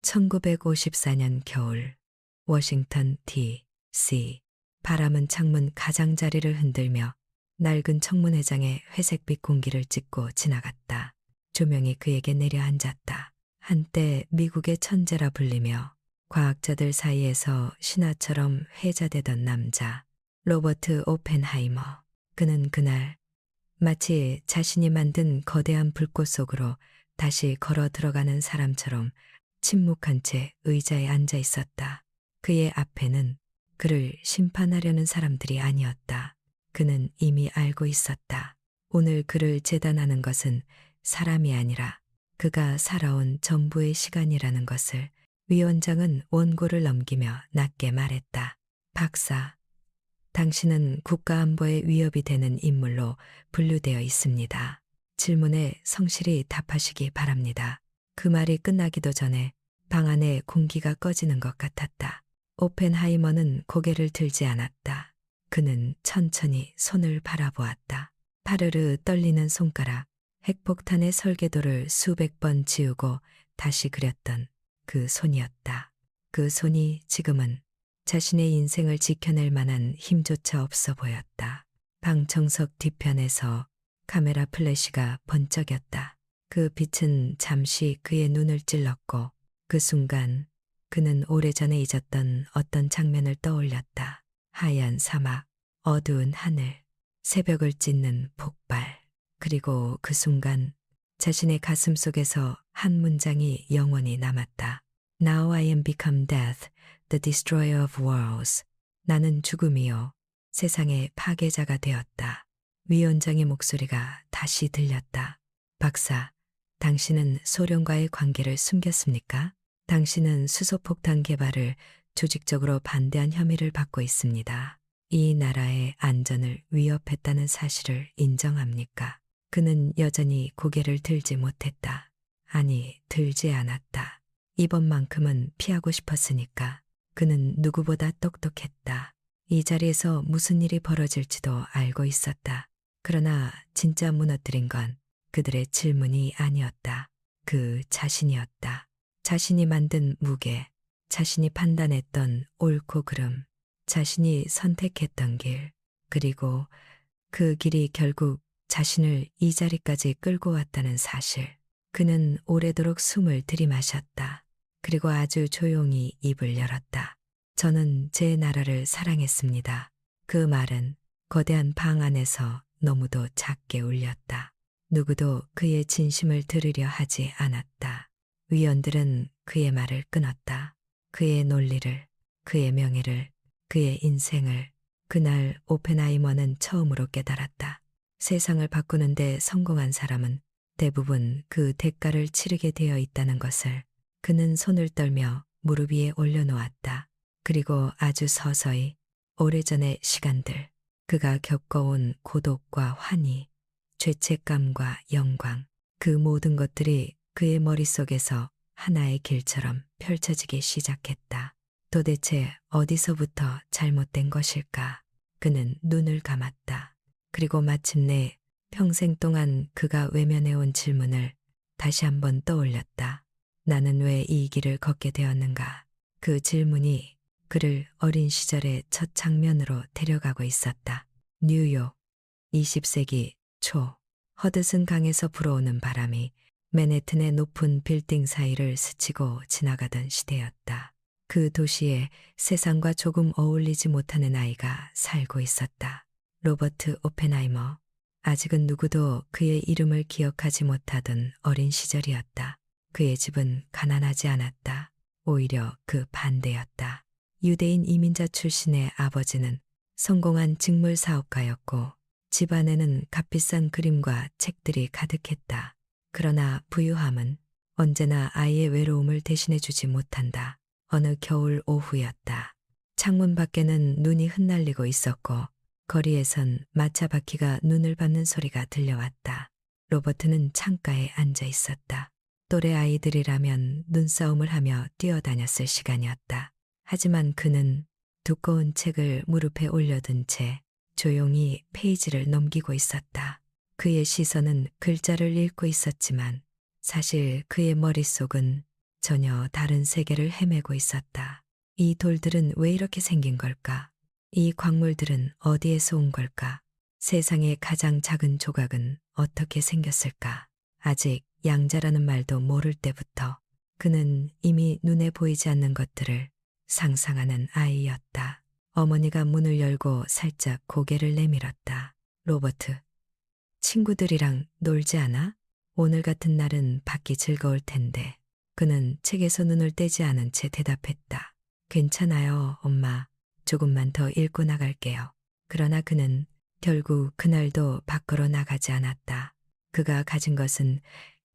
1954년 겨울, 워싱턴 D.C. 바람은 창문 가장자리를 흔들며 낡은 청문회장의 회색빛 공기를 찢고 지나갔다. 조명이 그에게 내려앉았다. 한때 미국의 천재라 불리며 과학자들 사이에서 신화처럼 회자되던 남자, 로버트 오펜하이머. 그는 그날 마치 자신이 만든 거대한 불꽃 속으로 다시 걸어 들어가는 사람처럼 침묵한 채 의자에 앉아 있었다. 그의 앞에는 그를 심판하려는 사람들이 아니었다. 그는 이미 알고 있었다. 오늘 그를 재단하는 것은 사람이 아니라 그가 살아온 전부의 시간이라는 것을. 위원장은 원고를 넘기며 낮게 말했다. 박사, 당신은 국가안보에 위협이 되는 인물로 분류되어 있습니다. 질문에 성실히 답하시기 바랍니다. 그 말이 끝나기도 전에 방 안에 공기가 꺼지는 것 같았다. 오펜하이머는 고개를 들지 않았다. 그는 천천히 손을 바라보았다. 파르르 떨리는 손가락, 핵폭탄의 설계도를 수백 번 지우고 다시 그렸던 그 손이었다. 그 손이 지금은 자신의 인생을 지켜낼 만한 힘조차 없어 보였다. 방 정석 뒤편에서 카메라 플래시가 번쩍였다. 그 빛은 잠시 그의 눈을 찔렀고 그 순간 그는 오래전에 잊었던 어떤 장면을 떠올렸다. 하얀 사막, 어두운 하늘, 새벽을 찢는 폭발. 그리고 그 순간 자신의 가슴 속에서 한 문장이 영원히 남았다. Now I am become death, the destroyer of worlds. 나는 죽음이요, 세상의 파괴자가 되었다. 위원장의 목소리가 다시 들렸다. 박사, 당신은 소련과의 관계를 숨겼습니까? 당신은 수소폭탄 개발을 조직적으로 반대한 혐의를 받고 있습니다. 이 나라의 안전을 위협했다는 사실을 인정합니까? 그는 여전히 고개를 들지 못했다. 아니, 들지 않았다. 이번만큼은 피하고 싶었으니까. 그는 누구보다 똑똑했다. 이 자리에서 무슨 일이 벌어질지도 알고 있었다. 그러나 진짜 무너뜨린 건 그들의 질문이 아니었다. 그 자신이었다. 자신이 만든 무게, 자신이 판단했던 옳고 그름, 자신이 선택했던 길, 그리고 그 길이 결국 자신을 이 자리까지 끌고 왔다는 사실. 그는 오래도록 숨을 들이마셨다. 그리고 아주 조용히 입을 열었다. 저는 제 나라를 사랑했습니다. 그 말은 거대한 방 안에서 너무도 작게 울렸다. 누구도 그의 진심을 들으려 하지 않았다. 위원들은 그의 말을 끊었다. 그의 논리를, 그의 명예를, 그의 인생을. 그날 오펜하이머는 처음으로 깨달았다. 세상을 바꾸는데 성공한 사람은 대부분 그 대가를 치르게 되어 있다는 것을. 그는 손을 떨며 무릎 위에 올려놓았다. 그리고 아주 서서히 오래전의 시간들, 그가 겪어온 고독과 환희, 죄책감과 영광, 그 모든 것들이 그의 머릿속에서 하나의 길처럼 펼쳐지기 시작했다. 도대체 어디서부터 잘못된 것일까? 그는 눈을 감았다. 그리고 마침내 평생 동안 그가 외면해온 질문을 다시 한번 떠올렸다. 나는 왜 이 길을 걷게 되었는가? 그 질문이 그를 어린 시절의 첫 장면으로 데려가고 있었다. 뉴욕, 20세기 초, 허드슨 강에서 불어오는 바람이 맨해튼의 높은 빌딩 사이를 스치고 지나가던 시대였다. 그 도시에 세상과 조금 어울리지 못하는 아이가 살고 있었다. 로버트 오펜하이머. 아직은 누구도 그의 이름을 기억하지 못하던 어린 시절이었다. 그의 집은 가난하지 않았다. 오히려 그 반대였다. 유대인 이민자 출신의 아버지는 성공한 직물 사업가였고 집안에는 값비싼 그림과 책들이 가득했다. 그러나 부유함은 언제나 아이의 외로움을 대신해주지 못한다. 어느 겨울 오후였다. 창문 밖에는 눈이 흩날리고 있었고 거리에선 마차 바퀴가 눈을 밟는 소리가 들려왔다. 로버트는 창가에 앉아 있었다. 또래 아이들이라면 눈싸움을 하며 뛰어다녔을 시간이었다. 하지만 그는 두꺼운 책을 무릎에 올려둔 채 조용히 페이지를 넘기고 있었다. 그의 시선은 글자를 읽고 있었지만 사실 그의 머릿속은 전혀 다른 세계를 헤매고 있었다. 이 돌들은 왜 이렇게 생긴 걸까? 이 광물들은 어디에서 온 걸까? 세상의 가장 작은 조각은 어떻게 생겼을까? 아직 양자라는 말도 모를 때부터 그는 이미 눈에 보이지 않는 것들을 상상하는 아이였다. 어머니가 문을 열고 살짝 고개를 내밀었다. 로버트, 친구들이랑 놀지 않아? 오늘 같은 날은 밖이 즐거울 텐데. 그는 책에서 눈을 떼지 않은 채 대답했다. 괜찮아요, 엄마. 조금만 더 읽고 나갈게요. 그러나 그는 결국 그날도 밖으로 나가지 않았다. 그가 가진 것은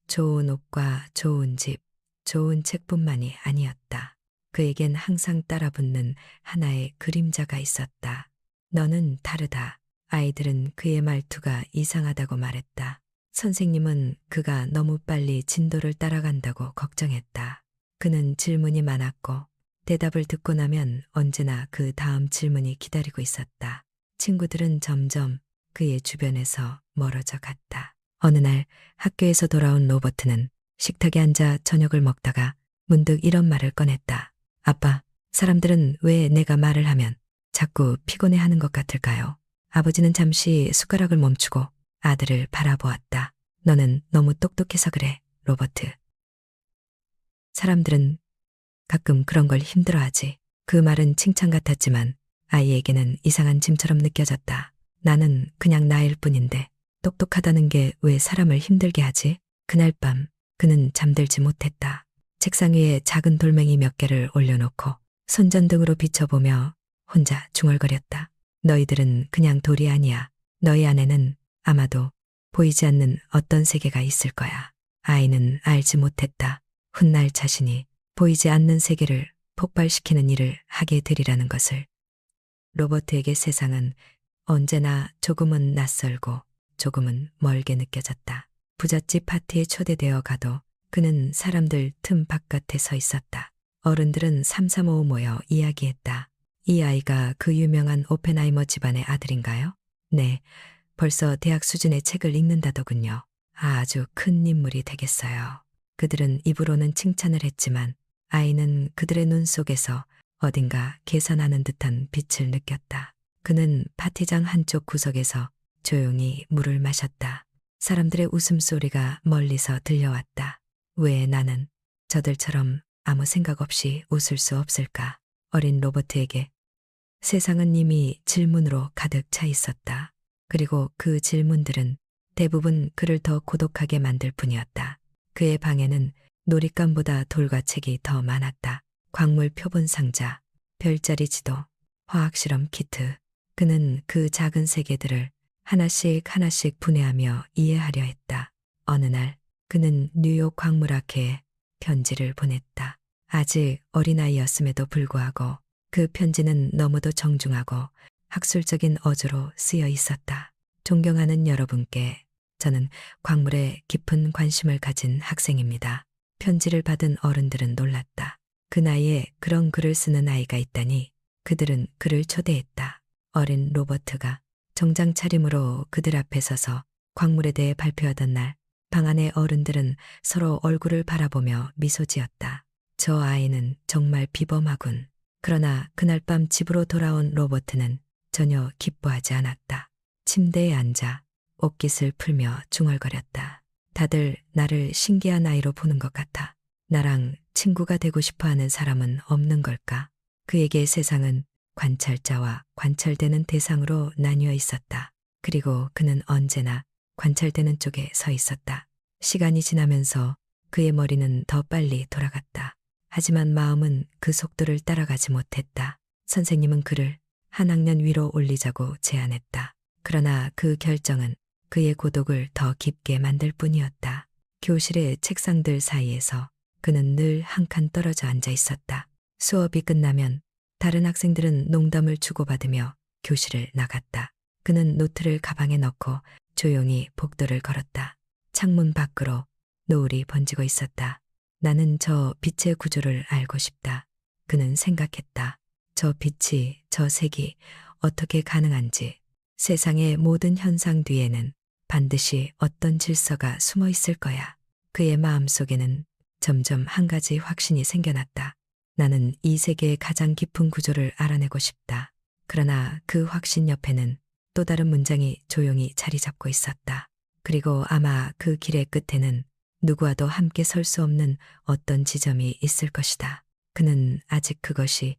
좋은 옷과 좋은 집, 좋은 책뿐만이 아니었다. 그에겐 항상 따라붙는 하나의 그림자가 있었다. 너는 다르다. 아이들은 그의 말투가 이상하다고 말했다. 선생님은 그가 너무 빨리 진도를 따라간다고 걱정했다. 그는 질문이 많았고 대답을 듣고 나면 언제나 그 다음 질문이 기다리고 있었다. 친구들은 점점 그의 주변에서 멀어져 갔다. 어느 날 학교에서 돌아온 로버트는 식탁에 앉아 저녁을 먹다가 문득 이런 말을 꺼냈다. 아빠, 사람들은 왜 내가 말을 하면 자꾸 피곤해하는 것 같을까요? 아버지는 잠시 숟가락을 멈추고 아들을 바라보았다. 너는 너무 똑똑해서 그래, 로버트. 사람들은 가끔 그런 걸 힘들어하지. 그 말은 칭찬 같았지만 아이에게는 이상한 짐처럼 느껴졌다. 나는 그냥 나일 뿐인데 똑똑하다는 게 왜 사람을 힘들게 하지? 그날 밤 그는 잠들지 못했다. 책상 위에 작은 돌멩이 몇 개를 올려놓고 손전등으로 비춰보며 혼자 중얼거렸다. 너희들은 그냥 돌이 아니야. 너희 안에는 아마도 보이지 않는 어떤 세계가 있을 거야. 아이는 알지 못했다. 훗날 자신이 보이지 않는 세계를 폭발시키는 일을 하게 되리라는 것을. 로버트에게 세상은 언제나 조금은 낯설고 조금은 멀게 느껴졌다. 부잣집 파티에 초대되어 가도 그는 사람들 틈 바깥에 서 있었다. 어른들은 삼삼오오 모여 이야기했다. 이 아이가 그 유명한 오펜하이머 집안의 아들인가요? 네, 벌써 대학 수준의 책을 읽는다더군요. 아주 큰 인물이 되겠어요. 그들은 입으로는 칭찬을 했지만 아이는 그들의 눈 속에서 어딘가 계산하는 듯한 빛을 느꼈다. 그는 파티장 한쪽 구석에서 조용히 물을 마셨다. 사람들의 웃음소리가 멀리서 들려왔다. 왜 나는 저들처럼 아무 생각 없이 웃을 수 없을까? 어린 로버트에게 세상은 이미 질문으로 가득 차 있었다. 그리고 그 질문들은 대부분 그를 더 고독하게 만들 뿐이었다. 그의 방에는 놀잇감보다 돌과 책이 더 많았다. 광물 표본 상자, 별자리 지도, 화학실험 키트. 그는 그 작은 세계들을 하나씩 하나씩 분해하며 이해하려 했다. 어느 날 그는 뉴욕 광물학회에 편지를 보냈다. 아직 어린아이였음에도 불구하고 그 편지는 너무도 정중하고 학술적인 어조로 쓰여 있었다. 존경하는 여러분께 저는 광물에 깊은 관심을 가진 학생입니다. 편지를 받은 어른들은 놀랐다. 그 나이에 그런 글을 쓰는 아이가 있다니. 그들은 그를 초대했다. 어린 로버트가 정장 차림으로 그들 앞에 서서 광물에 대해 발표하던 날, 방 안의 어른들은 서로 얼굴을 바라보며 미소 지었다. 저 아이는 정말 비범하군. 그러나 그날 밤 집으로 돌아온 로버트는 전혀 기뻐하지 않았다. 침대에 앉아 옷깃을 풀며 중얼거렸다. 다들 나를 신기한 아이로 보는 것 같아. 나랑 친구가 되고 싶어 하는 사람은 없는 걸까? 그에게 세상은 관찰자와 관찰되는 대상으로 나뉘어 있었다. 그리고 그는 언제나 관찰되는 쪽에 서 있었다. 시간이 지나면서 그의 머리는 더 빨리 돌아갔다. 하지만 마음은 그 속도를 따라가지 못했다. 선생님은 그를 한 학년 위로 올리자고 제안했다. 그러나 그 결정은 그의 고독을 더 깊게 만들 뿐이었다. 교실의 책상들 사이에서 그는 늘 한 칸 떨어져 앉아 있었다. 수업이 끝나면 다른 학생들은 농담을 주고받으며 교실을 나갔다. 그는 노트를 가방에 넣고 조용히 복도를 걸었다. 창문 밖으로 노을이 번지고 있었다. 나는 저 빛의 구조를 알고 싶다. 그는 생각했다. 저 빛이, 저 색이 어떻게 가능한지. 세상의 모든 현상 뒤에는 반드시 어떤 질서가 숨어 있을 거야. 그의 마음속에는 점점 한 가지 확신이 생겨났다. 나는 이 세계의 가장 깊은 구조를 알아내고 싶다. 그러나 그 확신 옆에는 또 다른 문장이 조용히 자리 잡고 있었다. 그리고 아마 그 길의 끝에는 누구와도 함께 설 수 없는 어떤 지점이 있을 것이다. 그는 아직 그것이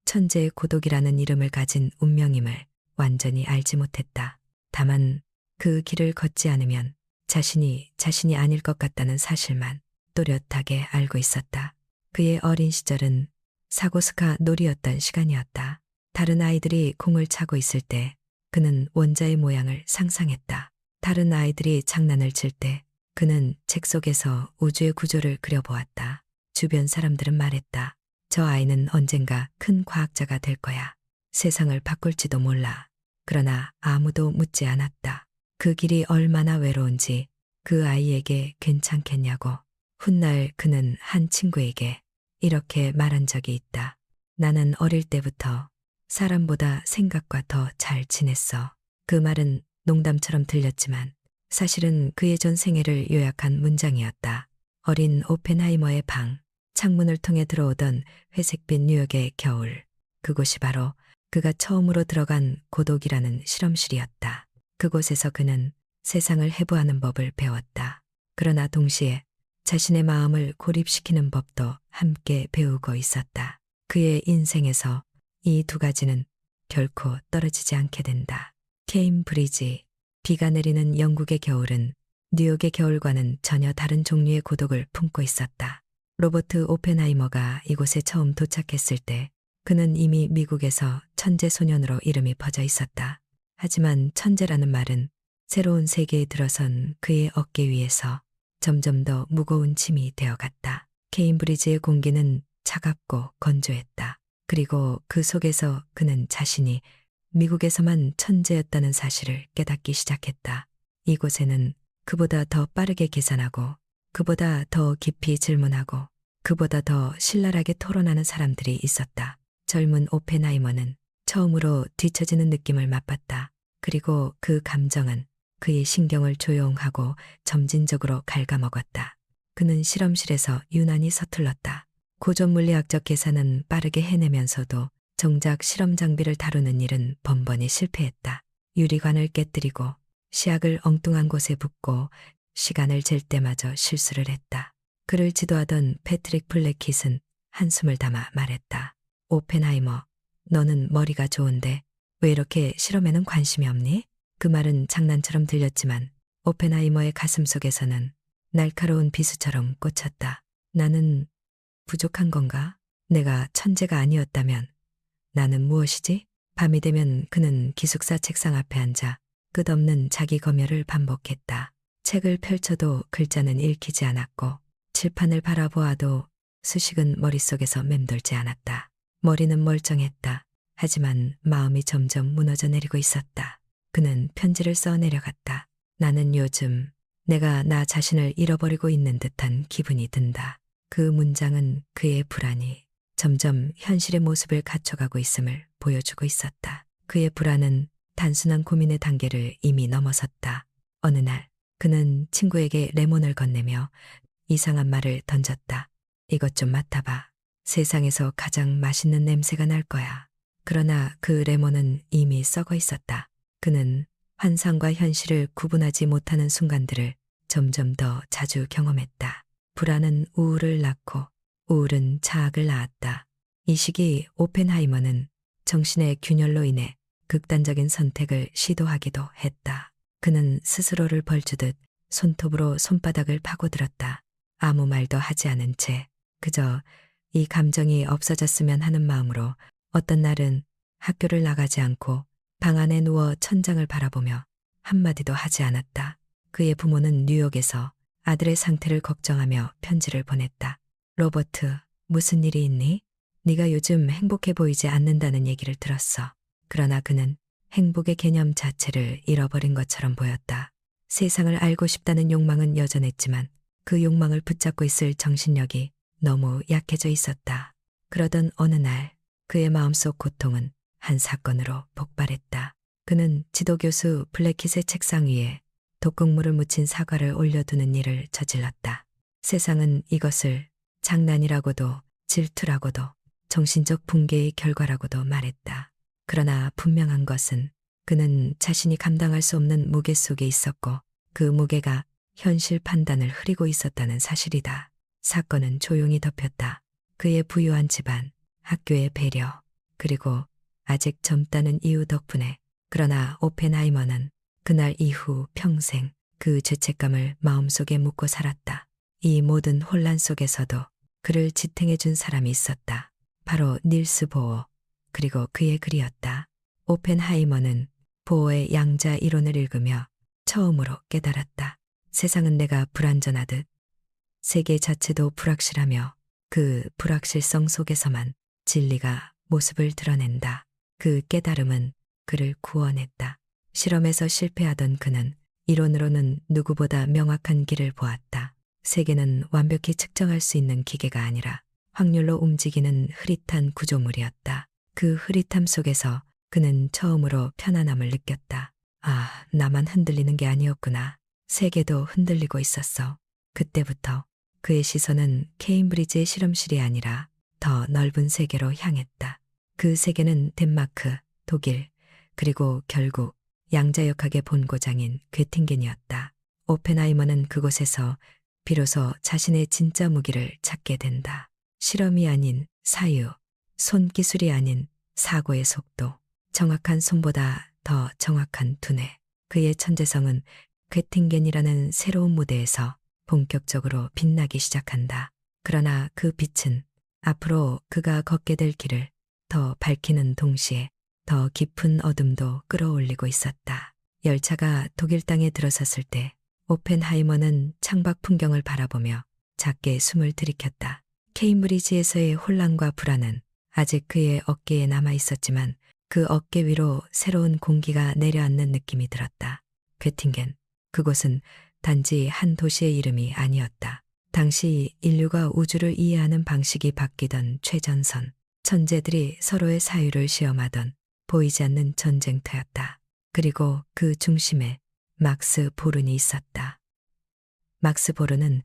천재의 고독이라는 이름을 가진 운명임을 완전히 알지 못했다. 다만 그 길을 걷지 않으면 자신이 아닐 것 같다는 사실만 또렷하게 알고 있었다. 그의 어린 시절은 사고스카 놀이였던 시간이었다. 다른 아이들이 공을 차고 있을 때 그는 원자의 모양을 상상했다. 다른 아이들이 장난을 칠 때 그는 책 속에서 우주의 구조를 그려보았다. 주변 사람들은 말했다. 저 아이는 언젠가 큰 과학자가 될 거야. 세상을 바꿀지도 몰라. 그러나 아무도 묻지 않았다. 그 길이 얼마나 외로운지 그 아이에게 괜찮겠냐고. 훗날 그는 한 친구에게 이렇게 말한 적이 있다. 나는 어릴 때부터 사람보다 생각과 더 잘 지냈어. 그 말은 농담처럼 들렸지만 사실은 그의 전 생애를 요약한 문장이었다. 어린 오펜하이머의 방, 창문을 통해 들어오던 회색빛 뉴욕의 겨울. 그곳이 바로 그가 처음으로 들어간 고독이라는 실험실이었다. 그곳에서 그는 세상을 해부하는 법을 배웠다. 그러나 동시에 자신의 마음을 고립시키는 법도 함께 배우고 있었다. 그의 인생에서 이 두 가지는 결코 떨어지지 않게 된다. 케임브리지, 비가 내리는 영국의 겨울은 뉴욕의 겨울과는 전혀 다른 종류의 고독을 품고 있었다. 로버트 오펜하이머가 이곳에 처음 도착했을 때 그는 이미 미국에서 천재 소년으로 이름이 퍼져 있었다. 하지만 천재라는 말은 새로운 세계에 들어선 그의 어깨 위에서 점점 더 무거운 짐이 되어갔다. 케임브리지의 공기는 차갑고 건조했다. 그리고 그 속에서 그는 자신이 미국에서만 천재였다는 사실을 깨닫기 시작했다. 이곳에는 그보다 더 빠르게 계산하고 그보다 더 깊이 질문하고 그보다 더 신랄하게 토론하는 사람들이 있었다. 젊은 오펜하이머는 처음으로 뒤처지는 느낌을 맛봤다. 그리고 그 감정은 그의 신경을 조용하고 점진적으로 갉아먹었다. 그는 실험실에서 유난히 서툴렀다. 고전 물리학적 계산은 빠르게 해내면서도 정작 실험 장비를 다루는 일은 번번이 실패했다. 유리관을 깨뜨리고 시약을 엉뚱한 곳에 붓고 시간을 잴 때마저 실수를 했다. 그를 지도하던 패트릭 플래킷은 한숨을 담아 말했다. 오펜하이머, 너는 머리가 좋은데 왜 이렇게 실험에는 관심이 없니? 그 말은 장난처럼 들렸지만 오펜하이머의 가슴속에서는 날카로운 비수처럼 꽂혔다. 나는 부족한 건가? 내가 천재가 아니었다면 나는 무엇이지? 밤이 되면 그는 기숙사 책상 앞에 앉아 끝없는 자기 검열을 반복했다. 책을 펼쳐도 글자는 읽히지 않았고 칠판을 바라보아도 수식은 머릿속에서 맴돌지 않았다. 머리는 멀쩡했다. 하지만 마음이 점점 무너져 내리고 있었다. 그는 편지를 써 내려갔다. 나는 요즘 내가 나 자신을 잃어버리고 있는 듯한 기분이 든다. 그 문장은 그의 불안이 점점 현실의 모습을 갖춰가고 있음을 보여주고 있었다. 그의 불안은 단순한 고민의 단계를 이미 넘어섰다. 어느 날 그는 친구에게 레몬을 건네며 이상한 말을 던졌다. 이것 좀 맡아봐. 세상에서 가장 맛있는 냄새가 날 거야. 그러나 그 레몬은 이미 썩어 있었다. 그는 환상과 현실을 구분하지 못하는 순간들을 점점 더 자주 경험했다. 불안은 우울을 낳고 우울은 자학을 낳았다. 이 시기 오펜하이머는 정신의 균열로 인해 극단적인 선택을 시도하기도 했다. 그는 스스로를 벌주듯 손톱으로 손바닥을 파고들었다. 아무 말도 하지 않은 채 그저 이 감정이 없어졌으면 하는 마음으로 어떤 날은 학교를 나가지 않고 방 안에 누워 천장을 바라보며 한마디도 하지 않았다. 그의 부모는 뉴욕에서 아들의 상태를 걱정하며 편지를 보냈다. 로버트, 무슨 일이 있니? 네가 요즘 행복해 보이지 않는다는 얘기를 들었어. 그러나 그는 행복의 개념 자체를 잃어버린 것처럼 보였다. 세상을 알고 싶다는 욕망은 여전했지만 그 욕망을 붙잡고 있을 정신력이 너무 약해져 있었다. 그러던 어느 날 그의 마음속 고통은 한 사건으로 폭발했다. 그는 지도교수 블래킷의 책상 위에 독극물을 묻힌 사과를 올려두는 일을 저질렀다. 세상은 이것을 장난이라고도 질투라고도 정신적 붕괴의 결과라고도 말했다. 그러나 분명한 것은 그는 자신이 감당할 수 없는 무게 속에 있었고 그 무게가 현실 판단을 흐리고 있었다는 사실이다. 사건은 조용히 덮였다. 그의 부유한 집안, 학교의 배려, 그리고 아직 젊다는 이유 덕분에. 그러나 오펜하이머는 그날 이후 평생 그 죄책감을 마음속에 묻고 살았다. 이 모든 혼란 속에서도 그를 지탱해 준 사람이 있었다. 바로 닐스 보어, 그리고 그의 글이었다. 오펜하이머는 보어의 양자 이론을 읽으며 처음으로 깨달았다. 세상은 내가 불완전하듯 세계 자체도 불확실하며 그 불확실성 속에서만 진리가 모습을 드러낸다. 그 깨달음은 그를 구원했다. 실험에서 실패하던 그는 이론으로는 누구보다 명확한 길을 보았다. 세계는 완벽히 측정할 수 있는 기계가 아니라 확률로 움직이는 흐릿한 구조물이었다. 그 흐릿함 속에서 그는 처음으로 편안함을 느꼈다. 아, 나만 흔들리는 게 아니었구나. 세계도 흔들리고 있었어. 그때부터 그의 시선은 케임브리지의 실험실이 아니라 더 넓은 세계로 향했다. 그 세계는 덴마크, 독일, 그리고 결국 양자역학의 본고장인 괴팅겐이었다. 오펜하이머는 그곳에서 비로소 자신의 진짜 무기를 찾게 된다. 실험이 아닌 사유, 손기술이 아닌 사고의 속도, 정확한 손보다 더 정확한 두뇌. 그의 천재성은 괴팅겐이라는 새로운 무대에서 본격적으로 빛나기 시작한다. 그러나 그 빛은 앞으로 그가 걷게 될 길을 더 밝히는 동시에 더 깊은 어둠도 끌어올리고 있었다. 열차가 독일 땅에 들어섰을 때 오펜하이머는 창밖 풍경을 바라보며 작게 숨을 들이켰다. 케임브리지에서의 혼란과 불안은 아직 그의 어깨에 남아 있었지만 그 어깨 위로 새로운 공기가 내려앉는 느낌이 들었다. 괴팅겐, 그곳은 단지 한 도시의 이름이 아니었다. 당시 인류가 우주를 이해하는 방식이 바뀌던 최전선, 천재들이 서로의 사유를 시험하던 보이지 않는 전쟁터였다. 그리고 그 중심에 막스 보른이 있었다. 막스 보른은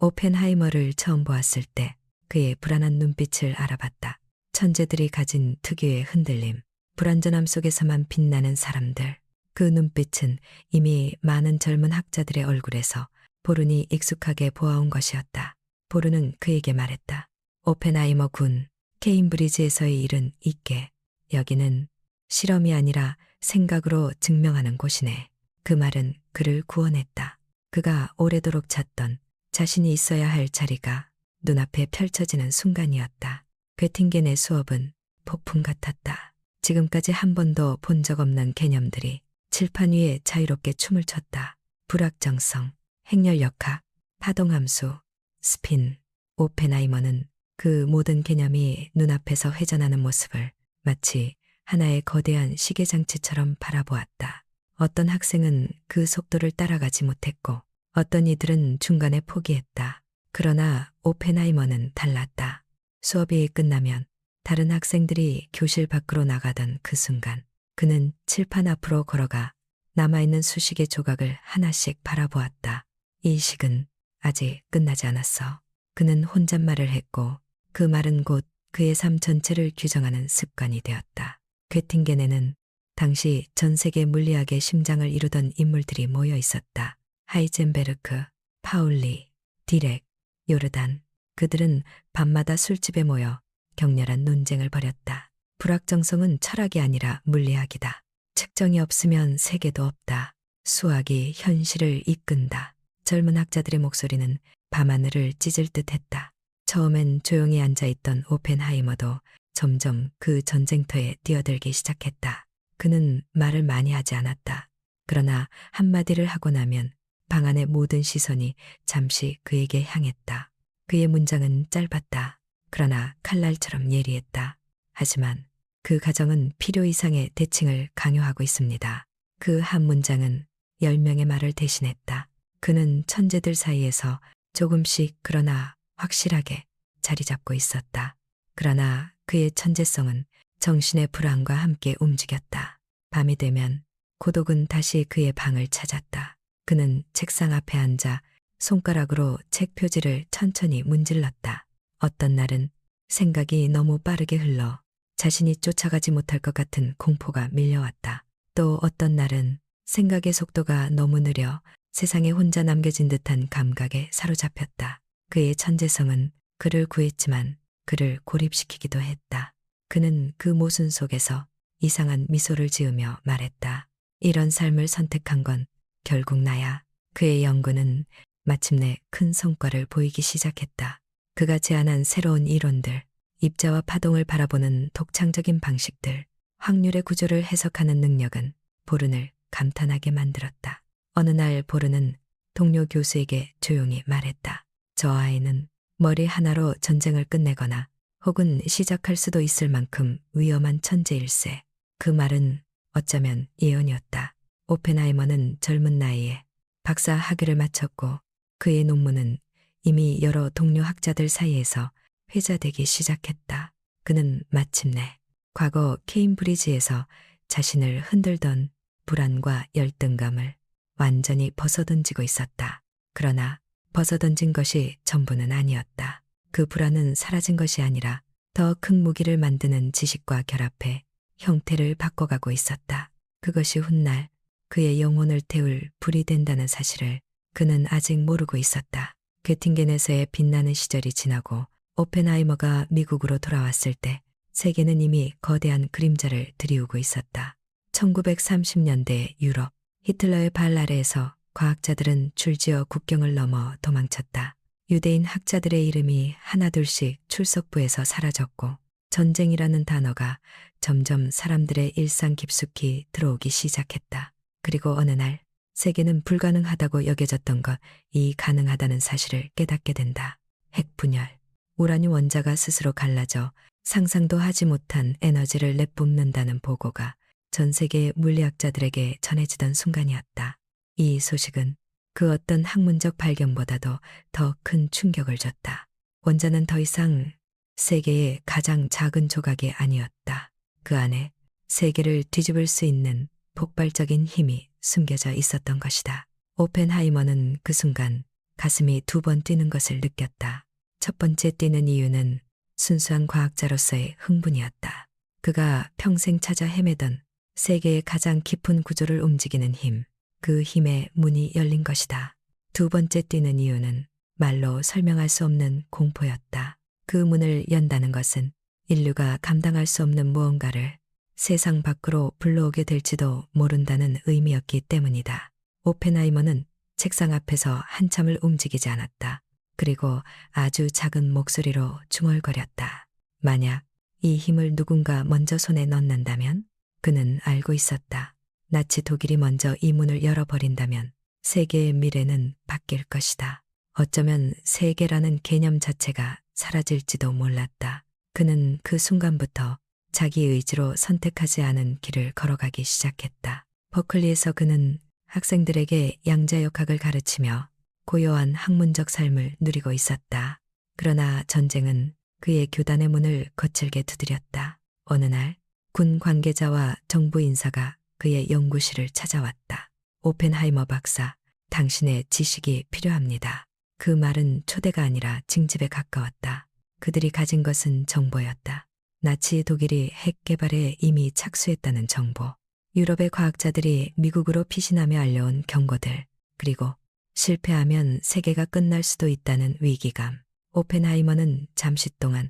오펜하이머를 처음 보았을 때 그의 불안한 눈빛을 알아봤다. 천재들이 가진 특유의 흔들림, 불완전함 속에서만 빛나는 사람들. 그 눈빛은 이미 많은 젊은 학자들의 얼굴에서 보른이 익숙하게 보아온 것이었다. 보른은 그에게 말했다. 오펜하이머 군, 케임브리지에서의 일은 있게. 여기는 실험이 아니라 생각으로 증명하는 곳이네. 그 말은 그를 구원했다. 그가 오래도록 찾던 자신이 있어야 할 자리가 눈앞에 펼쳐지는 순간이었다. 괴팅겐의 수업은 폭풍 같았다. 지금까지 한 번도 본 적 없는 개념들이 칠판 위에 자유롭게 춤을 췄다. 불확정성, 행렬역학, 파동함수, 스핀. 오펜하이머는 그 모든 개념이 눈앞에서 회전하는 모습을 마치 하나의 거대한 시계장치처럼 바라보았다. 어떤 학생은 그 속도를 따라가지 못했고 어떤 이들은 중간에 포기했다. 그러나 오펜하이머는 달랐다. 수업이 끝나면 다른 학생들이 교실 밖으로 나가던 그 순간 그는 칠판 앞으로 걸어가 남아있는 수식의 조각을 하나씩 바라보았다. 이 식은 아직 끝나지 않았어. 그는 혼잣말을 했고 그 말은 곧 그의 삶 전체를 규정하는 습관이 되었다. 괴팅겐에는 당시 전 세계 물리학의 심장을 이루던 인물들이 모여 있었다. 하이젠베르크, 파울리, 디렉, 요르단. 그들은 밤마다 술집에 모여 격렬한 논쟁을 벌였다. 불확정성은 철학이 아니라 물리학이다. 측정이 없으면 세계도 없다. 수학이 현실을 이끈다. 젊은 학자들의 목소리는 밤하늘을 찢을 듯했다. 처음엔 조용히 앉아있던 오펜하이머도 점점 그 전쟁터에 뛰어들기 시작했다. 그는 말을 많이 하지 않았다. 그러나 한마디를 하고 나면 방 안의 모든 시선이 잠시 그에게 향했다. 그의 문장은 짧았다. 그러나 칼날처럼 예리했다. 하지만 그 가정은 필요 이상의 대칭을 강요하고 있습니다. 그 한 문장은 10명의 말을 대신했다. 그는 천재들 사이에서 조금씩 그러나 확실하게 자리 잡고 있었다. 그러나 그의 천재성은 정신의 불안과 함께 움직였다. 밤이 되면 고독은 다시 그의 방을 찾았다. 그는 책상 앞에 앉아 손가락으로 책 표지를 천천히 문질렀다. 어떤 날은 생각이 너무 빠르게 흘러 자신이 쫓아가지 못할 것 같은 공포가 밀려왔다. 또 어떤 날은 생각의 속도가 너무 느려 세상에 혼자 남겨진 듯한 감각에 사로잡혔다. 그의 천재성은 그를 구했지만 그를 고립시키기도 했다. 그는 그 모순 속에서 이상한 미소를 지으며 말했다. 이런 삶을 선택한 건 결국 나야. 그의 연구는 마침내 큰 성과를 보이기 시작했다. 그가 제안한 새로운 이론들, 입자와 파동을 바라보는 독창적인 방식들, 확률의 구조를 해석하는 능력은 보른을 감탄하게 만들었다. 어느 날 보른은 동료 교수에게 조용히 말했다. 저 아이는 머리 하나로 전쟁을 끝내거나 혹은 시작할 수도 있을 만큼 위험한 천재일세. 그 말은 어쩌면 예언이었다. 오펜하이머는 젊은 나이에 박사 학위를 마쳤고 그의 논문은 이미 여러 동료 학자들 사이에서 회자되기 시작했다. 그는 마침내 과거 케임브리지에서 자신을 흔들던 불안과 열등감을 완전히 벗어던지고 있었다. 그러나 벗어던진 것이 전부는 아니었다. 그 불안은 사라진 것이 아니라 더 큰 무기를 만드는 지식과 결합해 형태를 바꿔가고 있었다. 그것이 훗날 그의 영혼을 태울 불이 된다는 사실을 그는 아직 모르고 있었다. 괴팅겐에서의 빛나는 시절이 지나고 오펜하이머가 미국으로 돌아왔을 때 세계는 이미 거대한 그림자를 들이우고 있었다. 1930년대 유럽, 히틀러의 발 아래에서 과학자들은 줄지어 국경을 넘어 도망쳤다. 유대인 학자들의 이름이 하나둘씩 출석부에서 사라졌고 전쟁이라는 단어가 점점 사람들의 일상 깊숙이 들어오기 시작했다. 그리고 어느 날 세계는 불가능하다고 여겨졌던 것이 가능하다는 사실을 깨닫게 된다. 핵분열, 우라늄 원자가 스스로 갈라져 상상도 하지 못한 에너지를 내뿜는다는 보고가 전 세계의 물리학자들에게 전해지던 순간이었다. 이 소식은 그 어떤 학문적 발견보다도 더 큰 충격을 줬다. 원자는 더 이상 세계의 가장 작은 조각이 아니었다. 그 안에 세계를 뒤집을 수 있는 폭발적인 힘이 숨겨져 있었던 것이다. 오펜하이머는 그 순간 가슴이 두 번 뛰는 것을 느꼈다. 첫 번째 뛰는 이유는 순수한 과학자로서의 흥분이었다. 그가 평생 찾아 헤매던 세계의 가장 깊은 구조를 움직이는 힘, 그 힘의 문이 열린 것이다. 두 번째 뛰는 이유는 말로 설명할 수 없는 공포였다. 그 문을 연다는 것은 인류가 감당할 수 없는 무언가를 세상 밖으로 불러오게 될지도 모른다는 의미였기 때문이다. 오펜하이머는 책상 앞에서 한참을 움직이지 않았다. 그리고 아주 작은 목소리로 중얼거렸다. 만약 이 힘을 누군가 먼저 손에 넣는다면? 그는 알고 있었다. 나치 독일이 먼저 이 문을 열어버린다면 세계의 미래는 바뀔 것이다. 어쩌면 세계라는 개념 자체가 사라질지도 몰랐다. 그는 그 순간부터 자기 의지로 선택하지 않은 길을 걸어가기 시작했다. 버클리에서 그는 학생들에게 양자역학을 가르치며 고요한 학문적 삶을 누리고 있었다. 그러나 전쟁은 그의 교단의 문을 거칠게 두드렸다. 어느 날 군 관계자와 정부 인사가 그의 연구실을 찾아왔다. 오펜하이머 박사, 당신의 지식이 필요합니다. 그 말은 초대가 아니라 징집에 가까웠다. 그들이 가진 것은 정보였다. 나치 독일이 핵 개발에 이미 착수했다는 정보, 유럽의 과학자들이 미국으로 피신하며 알려온 경고들, 그리고 실패하면 세계가 끝날 수도 있다는 위기감. 오펜하이머는 잠시 동안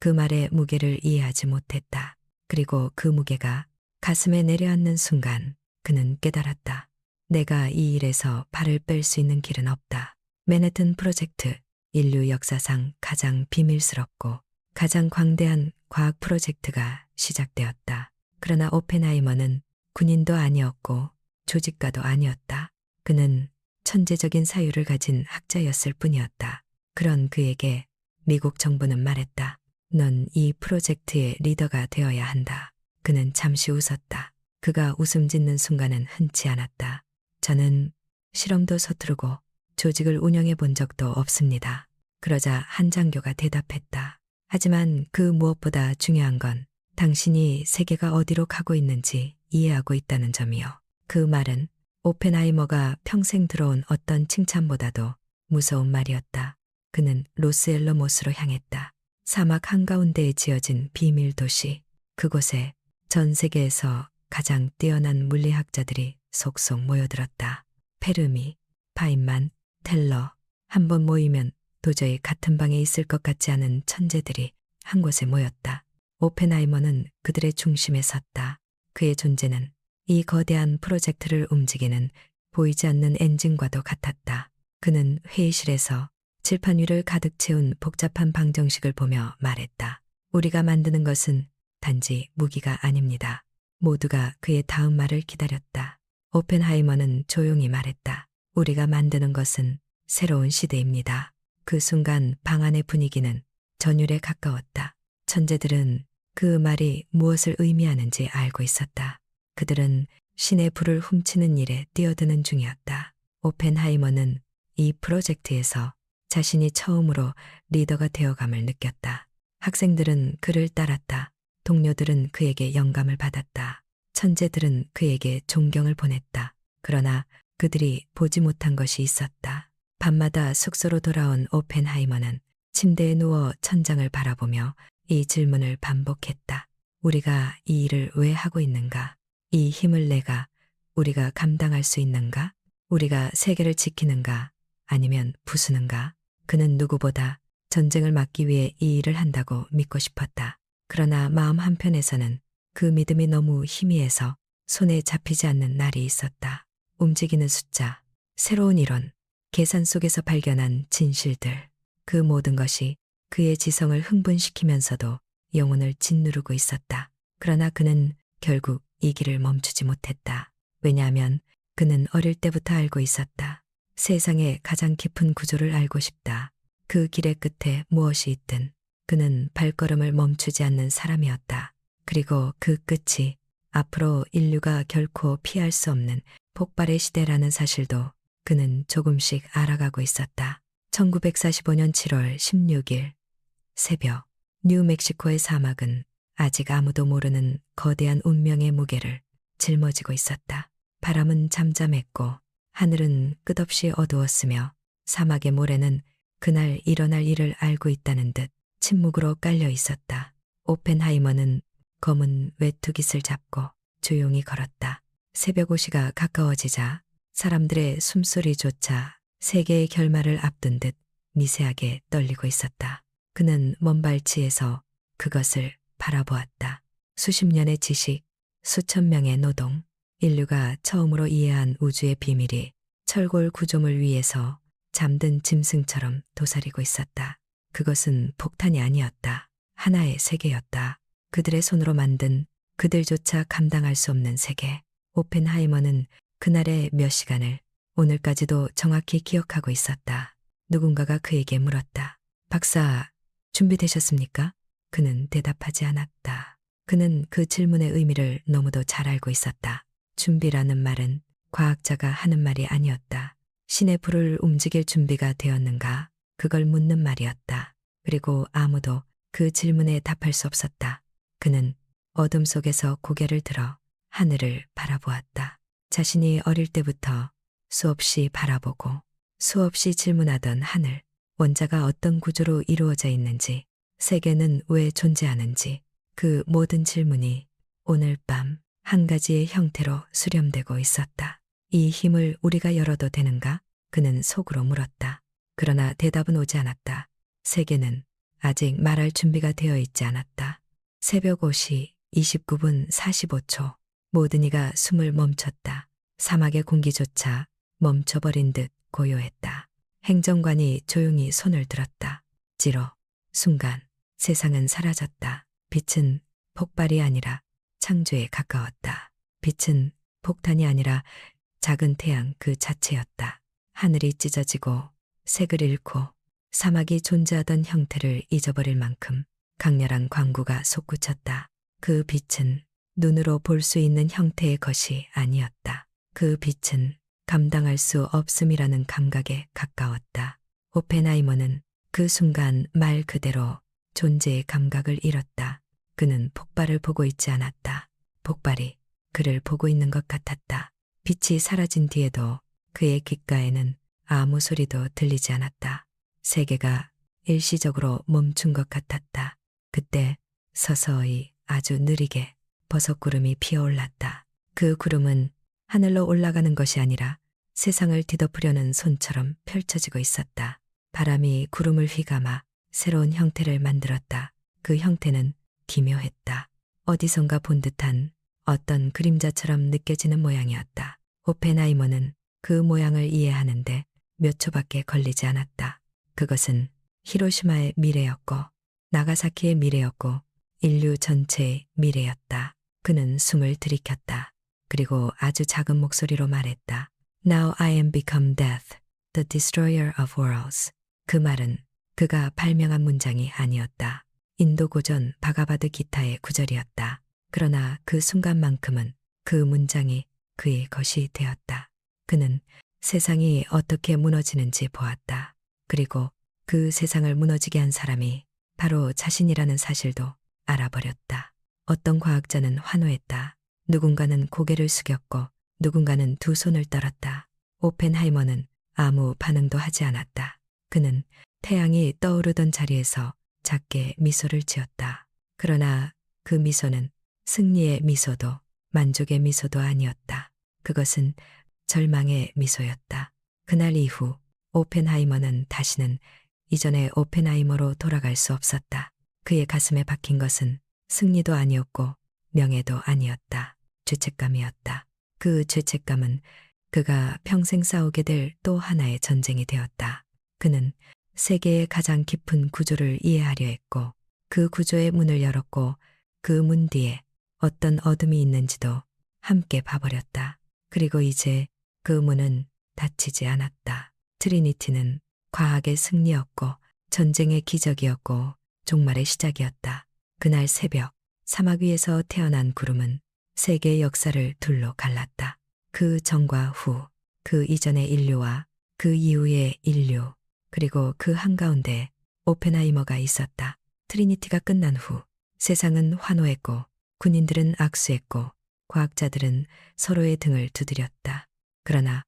그 말의 무게를 이해하지 못했다. 그리고 그 무게가 가슴에 내려앉는 순간 그는 깨달았다. 내가 이 일에서 발을 뺄 수 있는 길은 없다. 맨해튼 프로젝트, 인류 역사상 가장 비밀스럽고 가장 광대한 과학 프로젝트가 시작되었다. 그러나 오펜하이머는 군인도 아니었고 조직가도 아니었다. 그는 천재적인 사유를 가진 학자였을 뿐이었다. 그런 그에게 미국 정부는 말했다. 넌 이 프로젝트의 리더가 되어야 한다. 그는 잠시 웃었다. 그가 웃음 짓는 순간은 흔치 않았다. 저는 실험도 서투르고 조직을 운영해 본 적도 없습니다. 그러자 한 장교가 대답했다. 하지만 그 무엇보다 중요한 건 당신이 세계가 어디로 가고 있는지 이해하고 있다는 점이요. 그 말은 오펜하이머가 평생 들어온 어떤 칭찬보다도 무서운 말이었다. 그는 로스엘로모스로 향했다. 사막 한가운데에 지어진 비밀 도시. 그곳에 전 세계에서 가장 뛰어난 물리학자들이 속속 모여들었다. 페르미, 파인만, 텔러. 한 번 모이면 도저히 같은 방에 있을 것 같지 않은 천재들이 한 곳에 모였다. 오펜하이머는 그들의 중심에 섰다. 그의 존재는 이 거대한 프로젝트를 움직이는 보이지 않는 엔진과도 같았다. 그는 회의실에서 칠판 위를 가득 채운 복잡한 방정식을 보며 말했다. 우리가 만드는 것은 단지 무기가 아닙니다. 모두가 그의 다음 말을 기다렸다. 오펜하이머는 조용히 말했다. 우리가 만드는 것은 새로운 시대입니다. 그 순간 방 안의 분위기는 전율에 가까웠다. 천재들은 그 말이 무엇을 의미하는지 알고 있었다. 그들은 신의 불을 훔치는 일에 뛰어드는 중이었다. 오펜하이머는 이 프로젝트에서 자신이 처음으로 리더가 되어감을 느꼈다. 학생들은 그를 따랐다. 동료들은 그에게 영감을 받았다. 천재들은 그에게 존경을 보냈다. 그러나 그들이 보지 못한 것이 있었다. 밤마다 숙소로 돌아온 오펜하이머는 침대에 누워 천장을 바라보며 이 질문을 반복했다. 우리가 이 일을 왜 하고 있는가? 이 힘을 내가 우리가 감당할 수 있는가? 우리가 세계를 지키는가? 아니면 부수는가? 그는 누구보다 전쟁을 막기 위해 이 일을 한다고 믿고 싶었다. 그러나 마음 한편에서는 그 믿음이 너무 희미해서 손에 잡히지 않는 날이 있었다. 움직이는 숫자, 새로운 이론, 계산 속에서 발견한 진실들. 그 모든 것이 그의 지성을 흥분시키면서도 영혼을 짓누르고 있었다. 그러나 그는 결국 이 길을 멈추지 못했다. 왜냐하면 그는 어릴 때부터 알고 있었다. 세상의 가장 깊은 구조를 알고 싶다. 그 길의 끝에 무엇이 있든 그는 발걸음을 멈추지 않는 사람이었다. 그리고 그 끝이 앞으로 인류가 결코 피할 수 없는 폭발의 시대라는 사실도 그는 조금씩 알아가고 있었다. 1945년 7월 16일 새벽 뉴멕시코의 사막은 아직 아무도 모르는 거대한 운명의 무게를 짊어지고 있었다. 바람은 잠잠했고 하늘은 끝없이 어두웠으며 사막의 모래는 그날 일어날 일을 알고 있다는 듯 침묵으로 깔려 있었다. 오펜하이머는 검은 외투깃을 잡고 조용히 걸었다. 새벽 5시가 가까워지자 사람들의 숨소리조차 세계의 결말을 앞둔 듯 미세하게 떨리고 있었다. 그는 먼 발치에서 그것을 바라보았다. 수십 년의 지식, 수천 명의 노동, 인류가 처음으로 이해한 우주의 비밀이 철골 구조물 위에서 잠든 짐승처럼 도사리고 있었다. 그것은 폭탄이 아니었다. 하나의 세계였다. 그들의 손으로 만든 그들조차 감당할 수 없는 세계. 오펜하이머는 그날의 몇 시간을 오늘까지도 정확히 기억하고 있었다. 누군가가 그에게 물었다. 박사, 준비되셨습니까? 그는 대답하지 않았다. 그는 그 질문의 의미를 너무도 잘 알고 있었다. 준비라는 말은 과학자가 하는 말이 아니었다. 신의 불을 움직일 준비가 되었는가? 그걸 묻는 말이었다. 그리고 아무도 그 질문에 답할 수 없었다. 그는 어둠 속에서 고개를 들어 하늘을 바라보았다. 자신이 어릴 때부터 수없이 바라보고 수없이 질문하던 하늘, 원자가 어떤 구조로 이루어져 있는지, 세계는 왜 존재하는지, 그 모든 질문이 오늘 밤 한 가지의 형태로 수렴되고 있었다. 이 힘을 우리가 열어도 되는가? 그는 속으로 물었다. 그러나 대답은 오지 않았다. 세계는 아직 말할 준비가 되어 있지 않았다. 새벽 5시 29분 45초 모든 이가 숨을 멈췄다. 사막의 공기조차 멈춰버린 듯 고요했다. 행정관이 조용히 손을 들었다. 찌러 순간 세상은 사라졌다. 빛은 폭발이 아니라 창조에 가까웠다. 빛은 폭탄이 아니라 작은 태양 그 자체였다. 하늘이 찢어지고 색을 잃고 사막이 존재하던 형태를 잊어버릴 만큼 강렬한 광구가 솟구쳤다. 그 빛은 눈으로 볼 수 있는 형태의 것이 아니었다. 그 빛은 감당할 수 없음이라는 감각에 가까웠다. 오펜하이머는 그 순간 말 그대로 존재의 감각을 잃었다. 그는 폭발을 보고 있지 않았다. 폭발이 그를 보고 있는 것 같았다. 빛이 사라진 뒤에도 그의 귓가에는 아무 소리도 들리지 않았다. 세계가 일시적으로 멈춘 것 같았다. 그때 서서히 아주 느리게 버섯구름이 피어올랐다. 그 구름은 하늘로 올라가는 것이 아니라 세상을 뒤덮으려는 손처럼 펼쳐지고 있었다. 바람이 구름을 휘감아 새로운 형태를 만들었다. 그 형태는 기묘했다. 어디선가 본 듯한 어떤 그림자처럼 느껴지는 모양이었다. 오펜하이머는 그 모양을 이해하는데 몇 초밖에 걸리지 않았다. 그것은 히로시마의 미래였고 나가사키의 미래였고 인류 전체의 미래였다. 그는 숨을 들이켰다. 그리고 아주 작은 목소리로 말했다. Now I am become death, the destroyer of worlds. 그 말은 그가 발명한 문장이 아니었다. 인도 고전 바가바드 기타의 구절이었다. 그러나 그 순간만큼은 그 문장이 그의 것이 되었다. 그는 세상이 어떻게 무너지는지 보았다. 그리고 그 세상을 무너지게 한 사람이 바로 자신이라는 사실도 알아버렸다. 어떤 과학자는 환호했다. 누군가는 고개를 숙였고 누군가는 두 손을 떨었다. 오펜하이머는 아무 반응도 하지 않았다. 그는 태양이 떠오르던 자리에서 작게 미소를 지었다. 그러나 그 미소는 승리의 미소도 만족의 미소도 아니었다. 그것은 절망의 미소였다. 그날 이후 오펜하이머는 다시는 이전의 오펜하이머로 돌아갈 수 없었다. 그의 가슴에 박힌 것은 승리도 아니었고 명예도 아니었다. 죄책감이었다. 그 죄책감은 그가 평생 싸우게 될 또 하나의 전쟁이 되었다. 그는 세계의 가장 깊은 구조를 이해하려 했고 그 구조의 문을 열었고 그 문 뒤에 어떤 어둠이 있는지도 함께 봐버렸다. 그리고 이제 그 문은 닫히지 않았다. 트리니티는 과학의 승리였고 전쟁의 기적이었고 종말의 시작이었다. 그날 새벽 사막 위에서 태어난 구름은 세계의 역사를 둘로 갈랐다. 그 전과 후, 그 이전의 인류와 그 이후의 인류, 그리고 그 한가운데 오펜하이머가 있었다. 트리니티가 끝난 후 세상은 환호했고 군인들은 악수했고 과학자들은 서로의 등을 두드렸다. 그러나